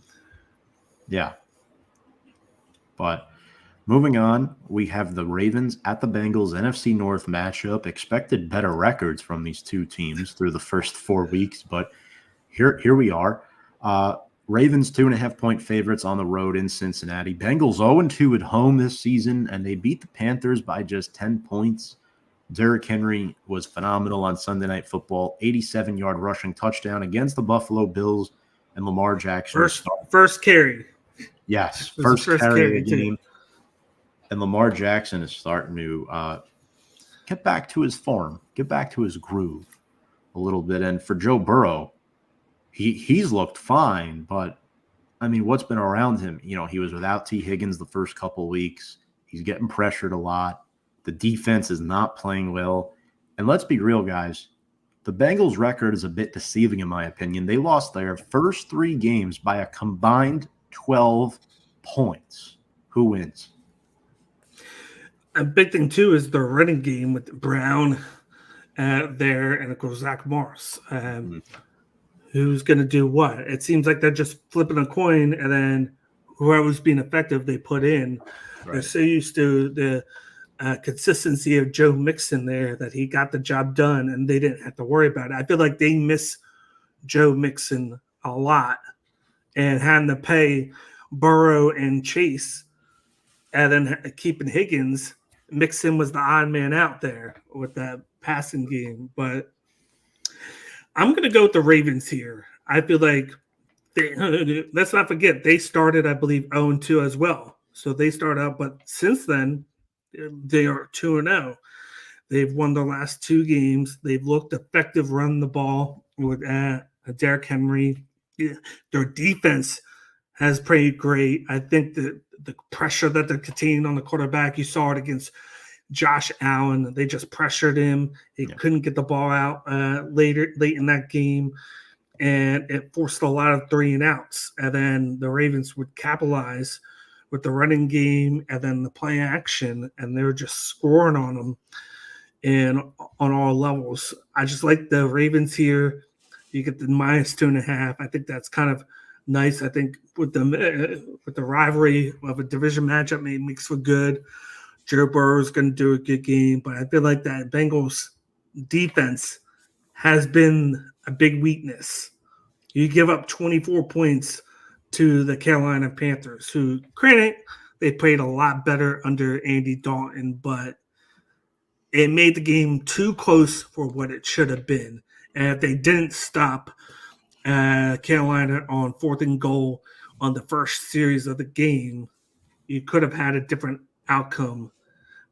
moving on, we have the Ravens at the Bengals NFC North matchup. Expected better records from these two teams through the first 4 weeks, but here we are. Ravens 2.5-point favorites on the road in Cincinnati. Bengals 0-2 at home this season, and they beat the Panthers by just 10 points. Derrick Henry was phenomenal on Sunday Night Football. 87-yard rushing touchdown against the Buffalo Bills, and Lamar Jackson. First carry. Yes, first carry of the game. And Lamar Jackson is starting to get back to his form, get back to his groove a little bit. And for Joe Burrow, he's looked fine, but, I mean, what's been around him? You know, he was without T. Higgins the first couple weeks. He's getting pressured a lot. The defense is not playing well. And let's be real, guys. The Bengals' record is a bit deceiving, in my opinion. They lost their first 3 games by a combined 12 points. Who wins? A big thing, too, is the running game with Brown there and, of course, Zach Morris. Who's going to do what? It seems like they're just flipping a coin, and then whoever's being effective, they put in. Right. They're so used to the consistency of Joe Mixon there that he got the job done, and they didn't have to worry about it. I feel like they miss Joe Mixon a lot, and having to pay Burrow and Chase, and then keeping Higgins. Mixon was the odd man out there with that passing game, but I'm going to go with the Ravens here. I feel like let's not forget they started, I believe, 0-2 as well. So they start out, but since then they are 2-0. They've won the last 2 games. They've looked effective running the ball with Derrick Henry. Their defense has played great. I think that the pressure that they're containing on the quarterback, you saw it against Josh Allen. They just pressured him. He couldn't get the ball out late in that game, and it forced a lot of 3-and-outs. And then the Ravens would capitalize with the running game and then the play action, and they were just scoring on them and on all levels. I just like the Ravens here. You get the -2.5. I think that's kind of nice. I think with the rivalry of a division matchup, maybe makes for good. Joe Burrow is going to do a good game, but I feel like that Bengals defense has been a big weakness. You give up 24 points to the Carolina Panthers, who, granted, they played a lot better under Andy Dalton, but it made the game too close for what it should have been. And if they didn't stop Carolina on 4th and goal on the first series of the game, you could have had a different outcome.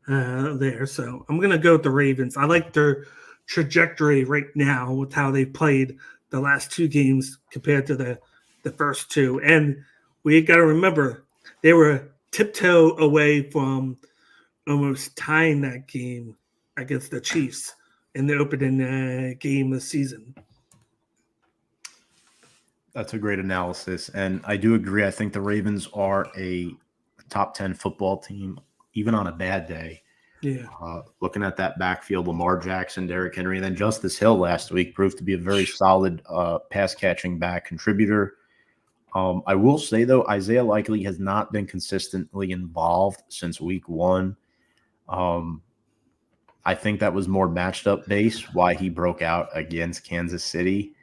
there. So I'm going to go with the Ravens. I like their trajectory right now with how they played the last two games compared to the first two. And we got to remember they were tiptoe away from almost tying that game against the Chiefs in the opening game of the season. That's a great analysis. And I do agree. I think the Ravens are a top 10 football team, even on a bad day. Yeah. Looking at that backfield, Lamar Jackson, Derrick Henry, and then Justice Hill last week proved to be a very solid pass catching back contributor. I will say, though, Isaiah Likely has not been consistently involved since week one. I think that was more matched up based why he broke out against Kansas City.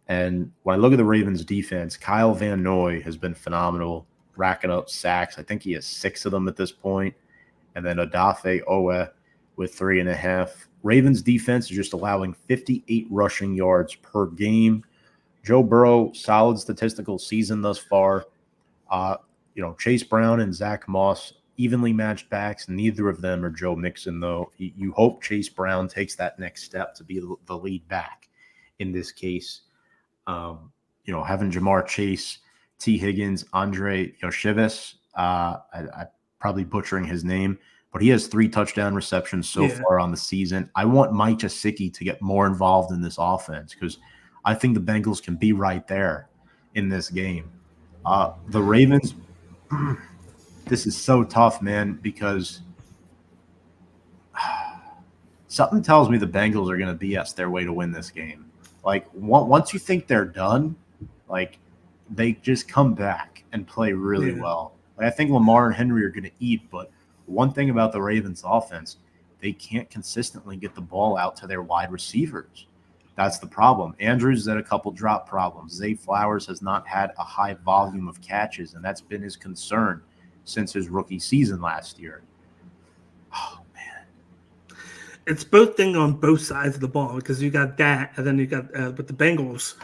And when I look at the Ravens defense, Kyle Van Noy has been phenomenal, racking up sacks. I think he has 6 of them at this point. And then Odafe Owe with 3.5. Ravens defense is just allowing 58 rushing yards per game. Joe Burrow, solid statistical season thus far. Chase Brown and Zach Moss, evenly matched backs. Neither of them are Joe Mixon, though. You hope Chase Brown takes that next step to be the lead back in this case. Having Jamar Chase, T. Higgins, Andre Yoshivas, I probably butchering his name, but he has 3 touchdown receptions so far on the season. I want Mike Gesicki to get more involved in this offense because I think the Bengals can be right there in this game. The Ravens, this is so tough, man, because something tells me the Bengals are going to BS their way to win this game. Like, once you think they're done, like, they just come back and play really well. Like, I think Lamar and Henry are going to eat, but one thing about the Ravens offense, they can't consistently get the ball out to their wide receivers. That's the problem. Andrews has had a couple drop problems. Zay Flowers has not had a high volume of catches, and that's been his concern since his rookie season last year. Oh, man. It's both things on both sides of the ball because you got that, and then you got with the Bengals.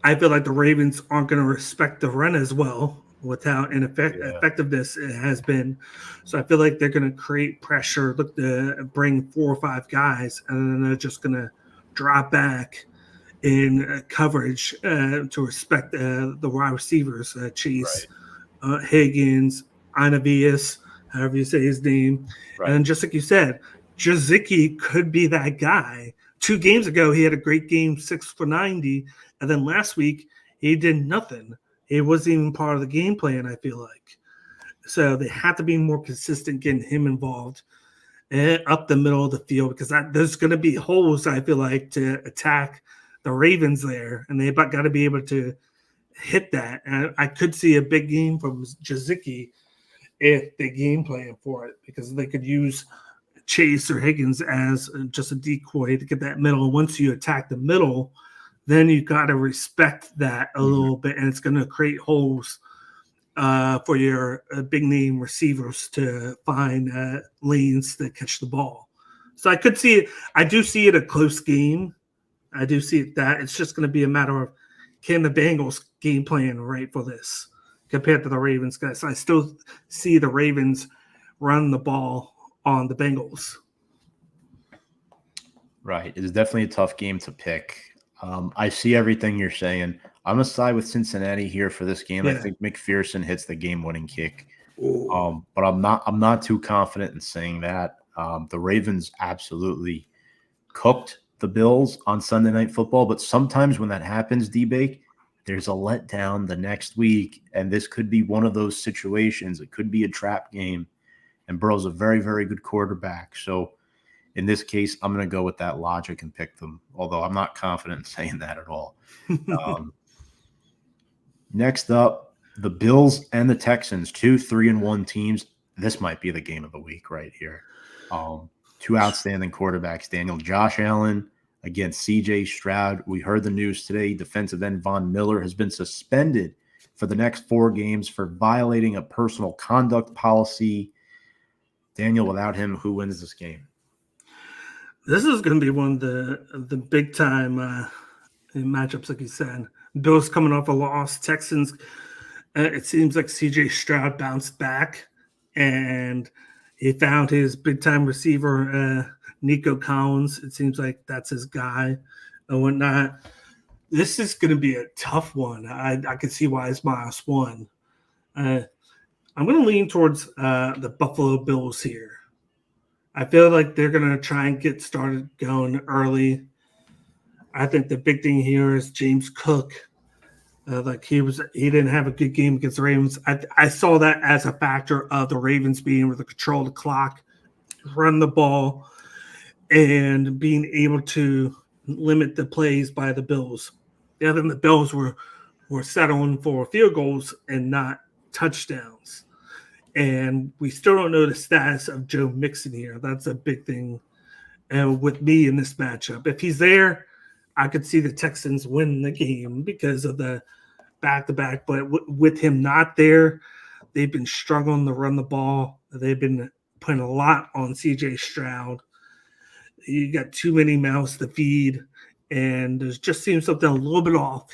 I feel like the Ravens aren't going to respect the run as well with how effectiveness it has been. So I feel like they're going to create pressure, look to bring 4 or 5 guys, and then they're just going to drop back in coverage to respect the wide receivers, Chase, Higgins, Anavias, however you say his name. Right. And just like you said, Gesicki could be that guy. 2 games ago, he had a great game, 6 for 90. And then last week, he did nothing. It wasn't even part of the game plan, I feel like. So they have to be more consistent getting him involved and up the middle of the field because there's going to be holes, I feel like, to attack the Ravens there. And they've got to be able to hit that. And I could see a big game from Gesicki if they game plan for it because they could use Chase or Higgins as just a decoy to get that middle. Once you attack the middle, then you got to respect that a little bit, and it's going to create holes for your big name receivers to find lanes to catch the ball. So I could see it. I do see it a close game. I do see it that it's just going to be a matter of can the Bengals game plan right for this compared to the Ravens guys. So I still see the Ravens run the ball on the Bengals. Right. It's definitely a tough game to pick. I see everything you're saying. I'm going to side with Cincinnati here for this game. Yeah. I think McPherson hits the game-winning kick. But I'm not too confident in saying that. The Ravens absolutely cooked the Bills on Sunday Night Football, but sometimes when that happens, D-Bake, there's a letdown the next week, and this could be one of those situations. It could be a trap game, and Burrow's a very, very good quarterback. So in this case, I'm going to go with that logic and pick them, although I'm not confident in saying that at all. Next up, the Bills and the Texans, 2 3-1 teams. This might be the game of the week right here. 2 outstanding quarterbacks, Josh Allen against C.J. Stroud. We heard the news today. Defensive end Von Miller has been suspended for the next 4 games for violating a personal conduct policy. Daniel, without him, who wins this game? This is going to be one of the big-time matchups, like you said. Bills coming off a loss. Texans, it seems like C.J. Stroud bounced back, and He found his big time receiver, Nico Collins. It seems like that's his guy and whatnot. This is going to be a tough one. I can see why it's -1. I'm going to lean towards the Buffalo Bills here. I feel like they're going to try and get started going early. I think the big thing here is James Cook. He didn't have a good game against the Ravens. I saw that as a factor of the Ravens being able to control the clock, run the ball, and being able to limit the plays by the Bills. Yeah, then the Bills were settling for field goals and not touchdowns. And we still don't know the status of Joe Mixon here. That's a big thing with me in this matchup. If he's there, I could see the Texans win the game because of the back-to-back. But with him not there, they've been struggling to run the ball. They've been putting a lot on C.J. Stroud. You got too many mouths to feed, and there just seems something a little bit off.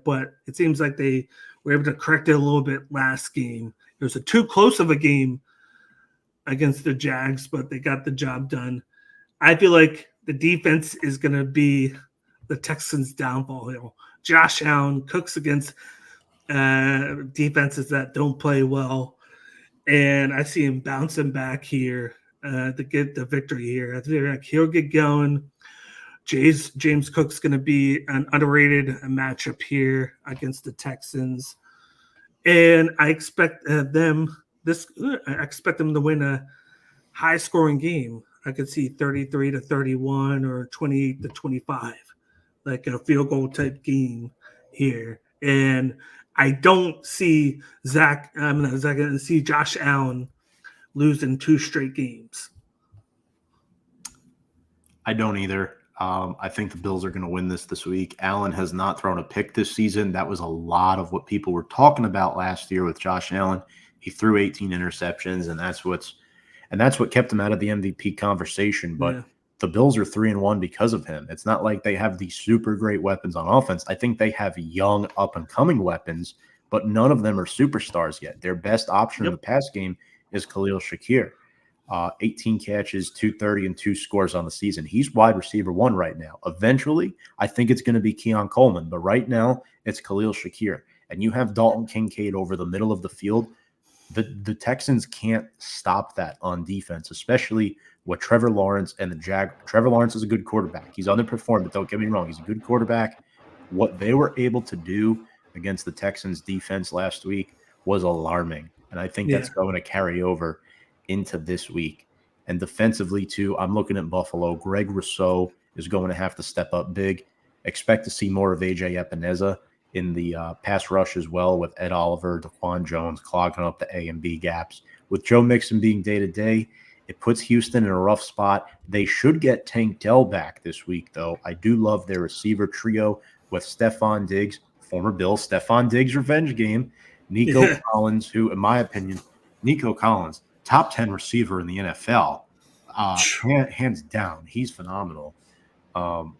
But it seems like they were able to correct it a little bit last game. It was too close of a game against the Jags, but they got the job done. I feel like the defense is going to be the Texans' downfall here. Josh Allen cooks against defenses that don't play well, and I see him bouncing back here to get the victory here. I think he'll get going. James Cook's going to be an underrated matchup here against the Texans. And I expect them to win a high-scoring game. I could see 33-31 or 28-25, like a field goal type game here. And I don't see Josh Allen losing 2 straight games. I don't either. I think the Bills are going to win this week. Allen has not thrown a pick this season. That was a lot of what people were talking about last year with Josh Allen. He threw 18 interceptions, and that's what kept him out of the MVP conversation. But the Bills are 3-1 because of him. It's not like they have these super great weapons on offense. I think they have young, up-and-coming weapons, but none of them are superstars yet. Their best option in the pass game is Khalil Shakir. 18 catches, 230, and 2 scores on the season. He's wide receiver 1 right now. Eventually, I think it's going to be Keon Coleman, but right now it's Khalil Shakir. And you have Dalton Kincaid over the middle of the field. The Texans can't stop that on defense, especially with Trevor Lawrence and the Trevor Lawrence is a good quarterback. He's underperformed, but don't get me wrong, he's a good quarterback. What they were able to do against the Texans defense last week was alarming. And I think that's going to carry over into this week. And defensively, too, I'm looking at Buffalo. Greg Rousseau is going to have to step up big. Expect to see more of A.J. Epineza in the pass rush as well, with Ed Oliver, Daquan Jones clogging up the A and B gaps. With Joe Mixon being day-to-day, it puts Houston in a rough spot. They should get Tank Dell back this week, though. I do love their receiver trio with Stephon Diggs, former Bill, Stephon Diggs revenge game, Nico Collins, who, in my opinion, Nico Collins, top 10 receiver in the NFL, hands down. He's phenomenal. And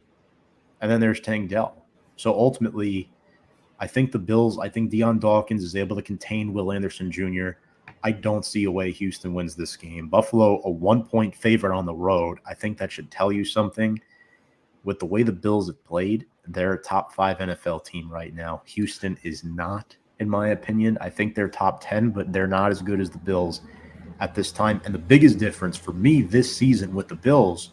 then there's Tank Dell. So ultimately, I think the Bills, I think Deion Dawkins is able to contain Will Anderson Jr. I don't see a way Houston wins this game. Buffalo, a 1-point favorite on the road. I think that should tell you something. With the way the Bills have played, they're a top 5 NFL team right now. Houston is not, in my opinion. I think they're top 10, but they're not as good as the Bills at this time. And the biggest difference for me this season with the Bills,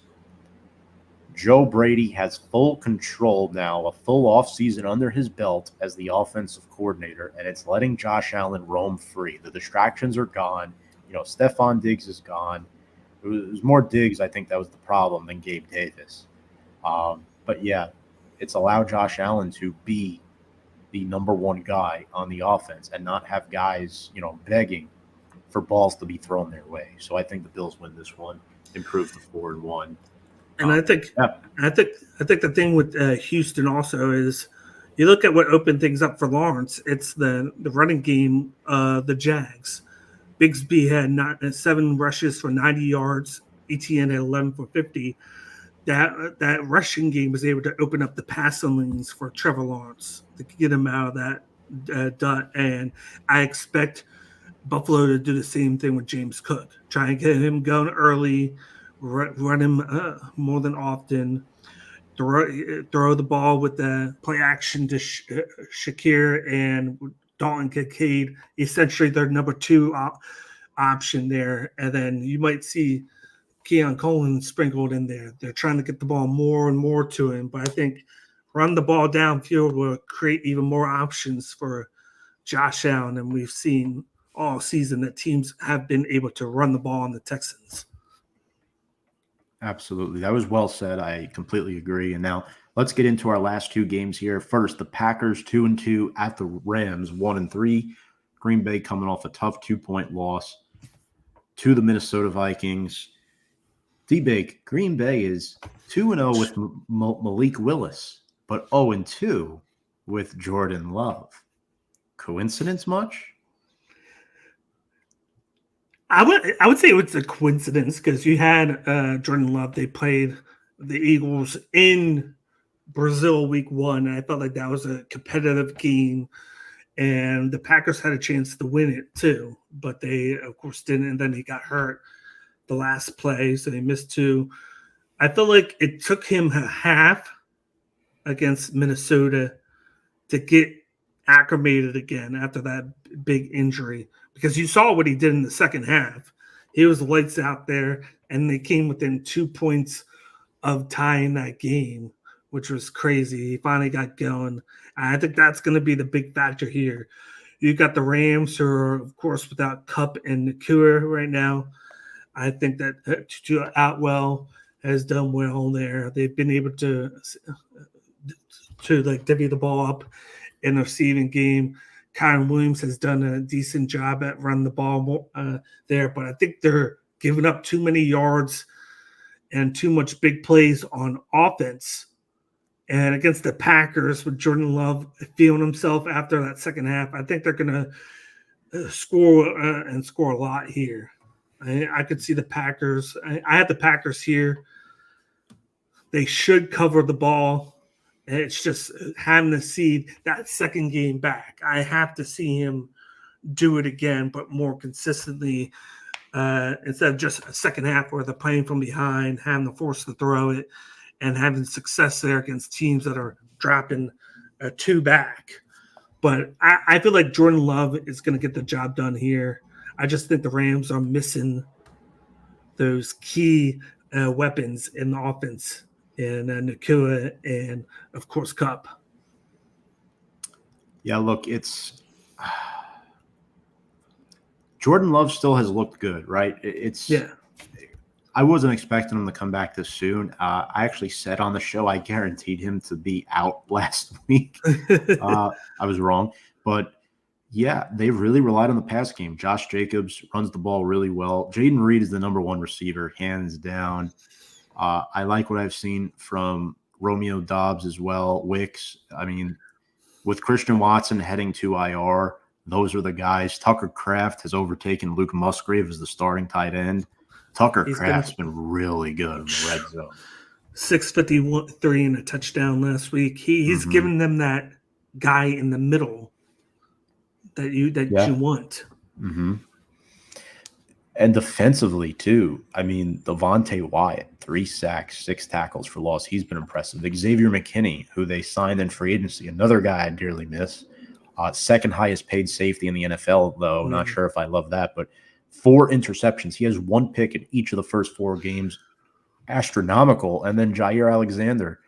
Joe Brady has full control now, a full offseason under his belt as the offensive coordinator, and it's letting Josh Allen roam free. The distractions are gone. Stephon Diggs is gone. It was more Diggs, I think, that was the problem than Gabe Davis. But yeah, it's allowed Josh Allen to be the number 1 guy on the offense and not have guys, begging for balls to be thrown their way. So I think the Bills win this one, improve to 4-1. And I think the thing with Houston also is you look at what opened things up for Lawrence. It's the running game, the Jags. Bigsby had 7 rushes for 90 yards. ETN had 11 for 50. That rushing game was able to open up the passing lanes for Trevor Lawrence to get him out of that dot. And I expect Buffalo to do the same thing with James Cook, try and get him going early, run him more than often, throw the ball with the play action to Shakir and Dalton Kincaid. Essentially, their number two option there. And then you might see Keon Coleman sprinkled in there. They're trying to get the ball more and more to him. But I think run the ball downfield will create even more options for Josh Allen. And we've seen all season that teams have been able to run the ball on the Texans. Absolutely. That was well said. I completely agree. And now let's get into our last two games here. First, the Packers 2-2 at the Rams 1-3. Green Bay coming off a tough 2-point loss to the Minnesota Vikings. D-Bake, Green Bay is 2-0 with Malik Willis, but 0-2 with Jordan Love. Coincidence much? I would say it's a coincidence because you had Jordan Love. They played the Eagles in Brazil week 1. And I felt like that was a competitive game, and the Packers had a chance to win it too, but they of course didn't. And then he got hurt the last play, so they missed 2. I feel like it took him a half against Minnesota to get acclimated again after that big injury, because you saw what he did in the second half. He was lights out there, and they came within 2 points of tying that game, which was crazy. He finally got going. I think that's going to be the big factor here. You got the Rams, who are, of course, without Kupp and Nakua right now. I think that Tutu Atwell has done well there. They've been able to like divvy the ball up in the receiving game. Kyron Williams has done a decent job at running the ball there, but I think they're giving up too many yards and too much big plays on offense. And against the Packers, with Jordan Love feeling himself after that second half, I think they're going to score and score a lot here. I could see the Packers. I had the Packers here. They should cover the ball. It's just having to see that second game back. I have to see him do it again, but more consistently, instead of just a second half where they're playing from behind, having to force to throw it, and having success there against teams that are dropping 2 back. But I feel like Jordan Love is going to get the job done here. I just think the Rams are missing those key weapons in the offense, and Nakua and, of course, Kupp. Yeah, look, it's Jordan Love still has looked good, right? I wasn't expecting him to come back this soon. I actually said on the show I guaranteed him to be out last week. I was wrong. But, yeah, they've really relied on the pass game. Josh Jacobs runs the ball really well. Jaden Reed is the number 1 receiver, hands down. I like what I've seen from Romeo Doubs as well, Wicks. I mean, with Christian Watson heading to IR, those are the guys. Tucker Kraft has overtaken Luke Musgrave as the starting tight end. Tucker Kraft's been really good in the red zone. 653 and a touchdown last week. He's given them that guy in the middle that you want. Mm-hmm. And defensively, too. I mean, Devontae Wyatt, 3 sacks, 6 tackles for loss. He's been impressive. Xavier McKinney, who they signed in free agency, another guy I dearly miss. Second highest paid safety in the NFL, though. Not sure if I love that, but 4 interceptions. He has 1 pick in each of the first 4 games. Astronomical. And then Jair Alexander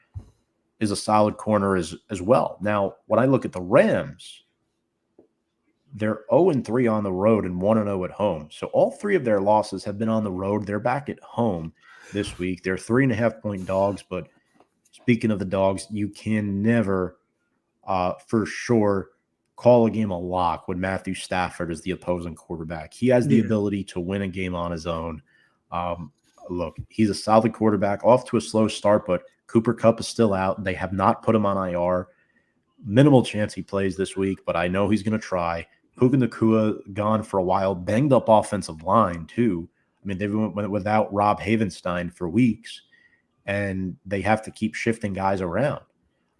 is a solid corner as well. Now, when I look at the Rams, they're 0-3 on the road and 1-0 at home. So all 3 of their losses have been on the road. They're back at home this week. They're 3.5-point dogs. But speaking of the dogs, you can never for sure call a game a lock when Matthew Stafford is the opposing quarterback. He has the ability to win a game on his own. Look, he's a solid quarterback, off to a slow start, but Cooper Kupp is still out. They have not put him on IR. Minimal chance he plays this week, but I know he's going to try. Puka Nacua gone for a while, banged up offensive line too. I mean, they've been without Rob Havenstein for weeks, and they have to keep shifting guys around.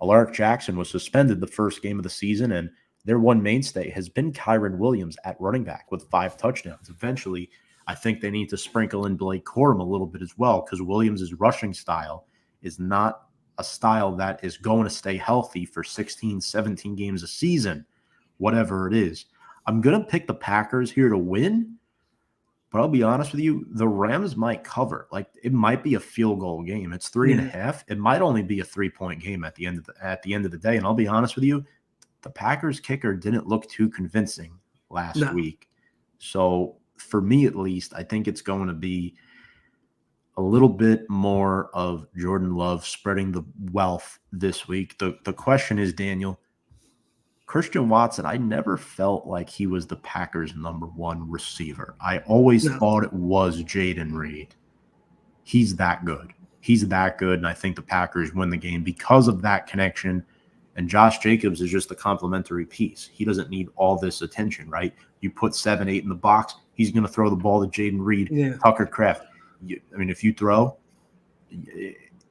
Alaric Jackson was suspended the first game of the season, and their one mainstay has been Kyron Williams at running back with 5 touchdowns. Eventually, I think they need to sprinkle in Blake Corum a little bit as well, because Williams' rushing style is not a style that is going to stay healthy for 16, 17 games a season, whatever it is. I'm going to pick the Packers here to win, but I'll be honest with you, the Rams might cover. Like, it might be a field goal game. It's 3.5. It might only be a 3-point game at the end of the day. And I'll be honest with you, the Packers kicker didn't look too convincing last week. So for me, at least, I think it's going to be a little bit more of Jordan Love spreading the wealth this week. The question is, Daniel, Christian Watson, I never felt like he was the Packers' number 1 receiver. I always thought it was Jaden Reed. He's that good. And I think the Packers win the game because of that connection. And Josh Jacobs is just a complimentary piece. He doesn't need all this attention, right? You put 7-8 in the box, he's going to throw the ball to Jaden Reed, Tucker Kraft. If you throw,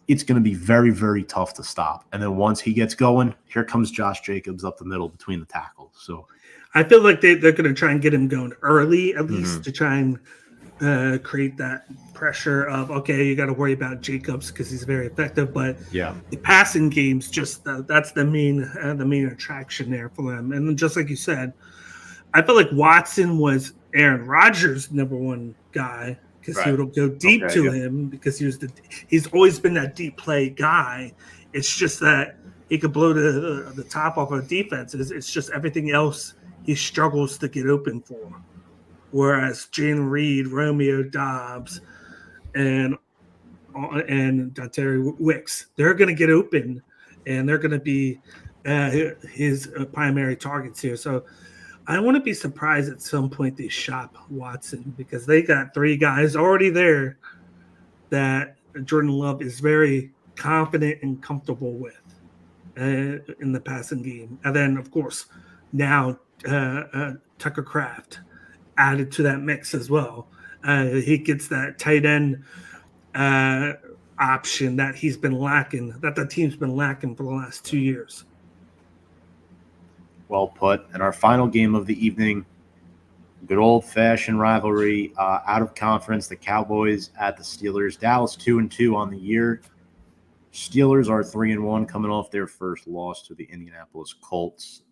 it's going to be very, very tough to stop. And then once he gets going, here comes Josh Jacobs up the middle between the tackles. So I feel like they're going to try and get him going early, at least, to try and create that pressure of, okay, you got to worry about Jacobs because he's very effective. But the passing game's just that's the main attraction there for them. And just like you said, I feel like Watson was Aaron Rodgers' number 1 guy. Because he would go deep to him because he's always been that deep play guy. It's just that he could blow the top off of defense. It's just everything else he struggles to get open for. Whereas Jaden Reed, Romeo Doubs, and Terry Wicks, they're going to get open, and they're going to be his primary targets here. So I wouldn't be surprised at some point they shop Watson because they got 3 guys already there that Jordan Love is very confident and comfortable with in the passing game. And then, of course, now Tucker Kraft added to that mix as well. He gets that tight end option that he's been lacking, that the team's been lacking for the last 2 years. Well put. And our final game of the evening, good old-fashioned rivalry out of conference, the Cowboys at the Steelers. Dallas 2-2 on the year. Steelers are 3-1 coming off their first loss to the Indianapolis Colts.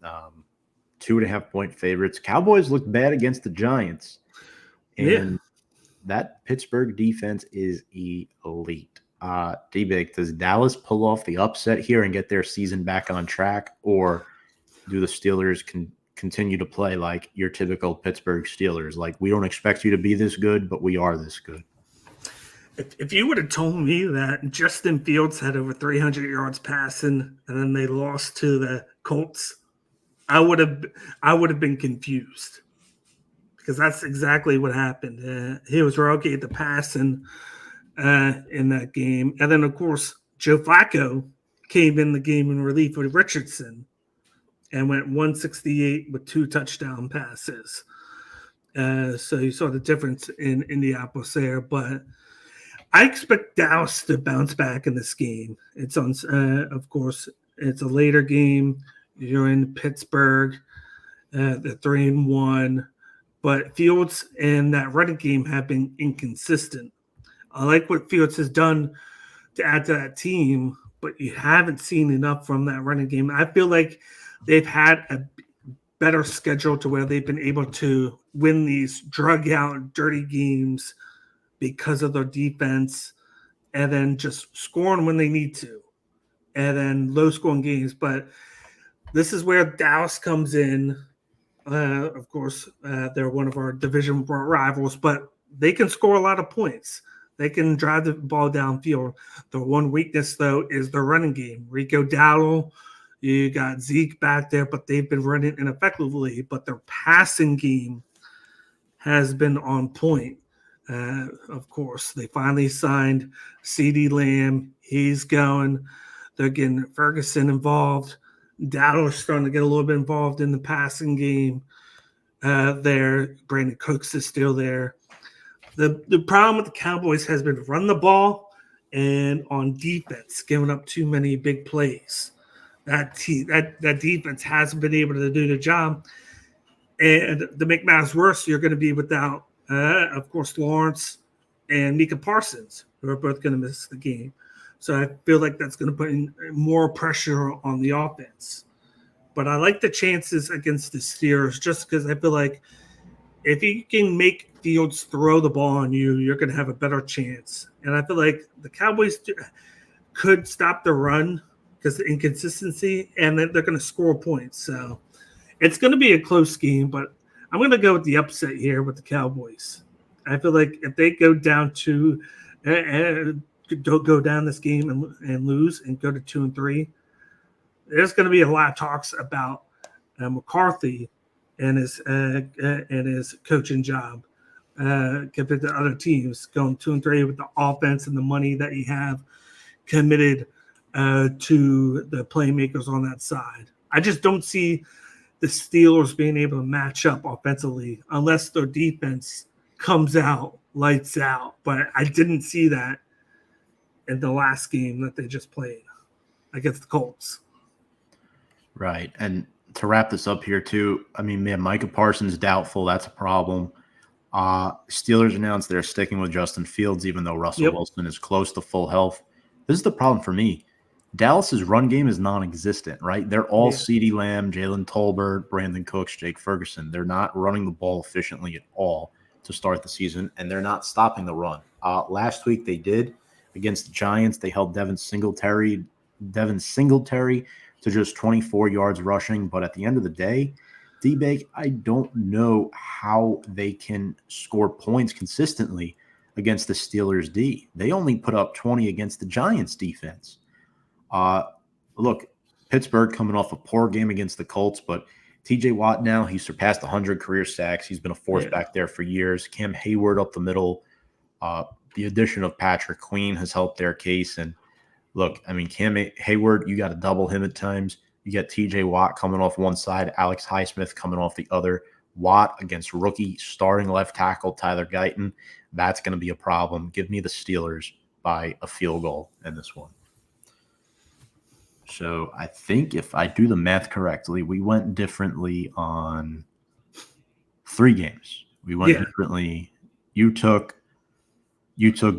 2.5-point favorites. Cowboys looked bad against the Giants. And that Pittsburgh defense is elite. D-Big, does Dallas pull off the upset here and get their season back on track, or do the Steelers continue to play like your typical Pittsburgh Steelers? Like, we don't expect you to be this good, but we are this good. If you would have told me that Justin Fields had over 300 yards passing and then they lost to the Colts, I would have been confused because that's exactly what happened. He was rookie at the passing in that game. And then, of course, Joe Flacco came in the game in relief with Richardson and went 168 with 2 touchdown passes. So you saw the difference in Indianapolis there. But I expect Dallas to bounce back in this game. It's on, of course, it's a later game. You're in Pittsburgh, the 3-1. But Fields and that running game have been inconsistent. I like what Fields has done to add to that team, but you haven't seen enough from that running game. I feel like they've had a better schedule to where they've been able to win these drug-out, dirty games because of their defense and then just scoring when they need to and then low-scoring games. But this is where Dallas comes in. Of course, they're one of our division rivals, but they can score a lot of points. They can drive the ball downfield. The one weakness, though, is their running game. Rico Dowdle, you got Zeke back there, but they've been running ineffectively. But their passing game has been on point. Of course, they finally signed CeeDee Lamb. He's going. They're getting Ferguson involved. Dowdle is starting to get a little bit involved in the passing game there. Brandon Cooks is still there. The problem with the Cowboys has been run the ball and on defense, giving up too many big plays. that defense hasn't been able to do the job. And to make matters worse, you're going to be without, of course, Lawrence and Micah Parsons, who are both going to miss the game. So I feel like that's going to put in more pressure on the offense. But I like the chances against the Steelers just because I feel like if you can make Fields throw the ball on you, you're going to have a better chance. And I feel like the Cowboys could stop the run because the inconsistency, and they're going to score points. So it's going to be a close game, but I'm going to go with the upset here with the Cowboys. I feel like if they go down to don't go down this game and lose and go to 2-3, there's going to be a lot of talks about McCarthy and his coaching job compared to other teams going 2-3 with the offense and the money that you have committed to the playmakers on that side. I just don't see the Steelers being able to match up offensively unless their defense comes out, lights out. But I didn't see that in the last game that they just played against the Colts. Right. And to wrap this up here too, I mean, man, Micah Parsons doubtful. That's a problem. Steelers announced they're sticking with Justin Fields, even though Russell Wilson is close to full health. This is the problem for me. Dallas's run game is non-existent, right? They're all CeeDee Lamb, Jalen Tolbert, Brandon Cooks, Jake Ferguson. They're not running the ball efficiently at all to start the season, and they're not stopping the run. Last week they did against the Giants. They held Devin Singletary to just 24 yards rushing. But at the end of the day, D-Bake, I don't know how they can score points consistently against the Steelers' D. They only put up 20 against the Giants' defense. Look, Pittsburgh coming off a poor game against the Colts, but TJ Watt now, he's surpassed 100 career sacks. He's been a force back there for years. Cam Hayward up the middle. The addition of Patrick Queen has helped their case. And look, I mean, Cam Hayward, you got to double him at times. You got TJ Watt coming off one side, Alex Highsmith coming off the other. Watt against rookie starting left tackle Tyler Guyton. That's going to be a problem. Give me the Steelers by a field goal in this one. So I think if I do the math correctly, we went differently on 3 games. We went differently. You took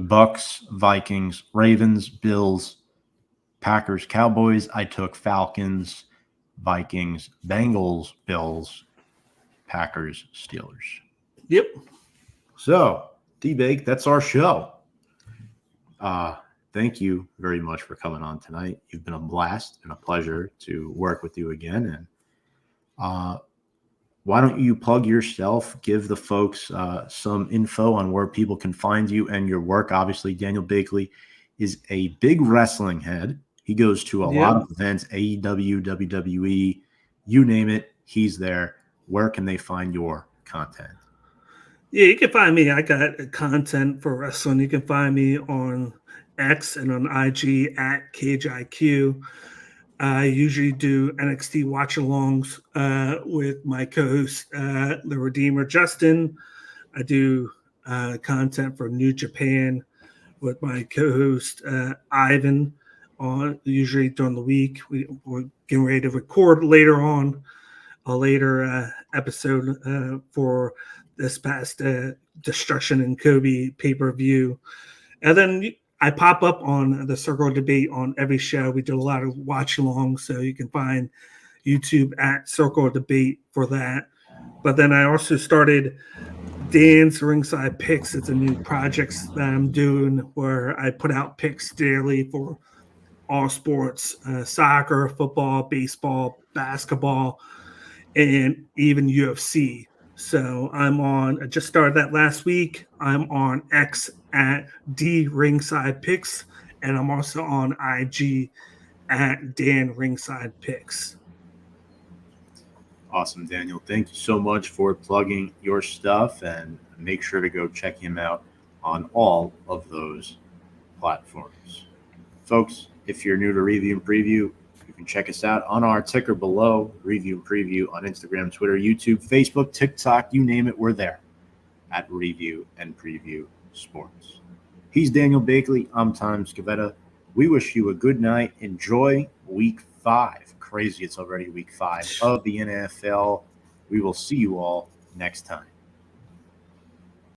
Bucks, Vikings, Ravens, Bills, Packers, Cowboys. I took Falcons, Vikings, Bengals, Bills, Packers, Steelers. Yep. So, D-Bake, that's our show. Thank you very much for coming on tonight. You've been a blast and a pleasure to work with you again. And why don't you plug yourself, give the folks some info on where people can find you and your work. Obviously, Daniel Bakley is a big wrestling head. He goes to a lot of events, AEW, WWE, you name it, he's there. Where can they find your content? Yeah, you can find me. I got content for wrestling. You can find me on X and on IG at CageIQ. I usually do NXT watch-alongs with my co-host, the Redeemer Justin. I do content for New Japan with my co-host Ivan. Usually during the week, we're getting ready to record later on a later episode for this past Destruction and Kobe pay-per-view, and then I pop up on the Circle of Debate on every show. We do a lot of watch-alongs, so you can find YouTube at Circle of Debate for that. But then I also started Dan's Ringside Picks. It's a new project that I'm doing where I put out picks daily for all sports, soccer, football, baseball, basketball, and even UFC. So I just started that last week. I'm on X at D Ringside Picks, and I'm also on IG at Dan Ringside Picks. Awesome, Daniel. Thank you so much for plugging your stuff, and make sure to go check him out on all of those platforms. Folks, if you're new to Review and Preview, you can check us out on our ticker below, Review and Preview on Instagram, Twitter, YouTube, Facebook, TikTok, you name it, we're there at Review and Preview Sports. He's Daniel Bakley. I'm Tom Scavetta. We wish you a good night. Enjoy week 5. crazy. It's already week 5 of the NFL. We will see you all next time.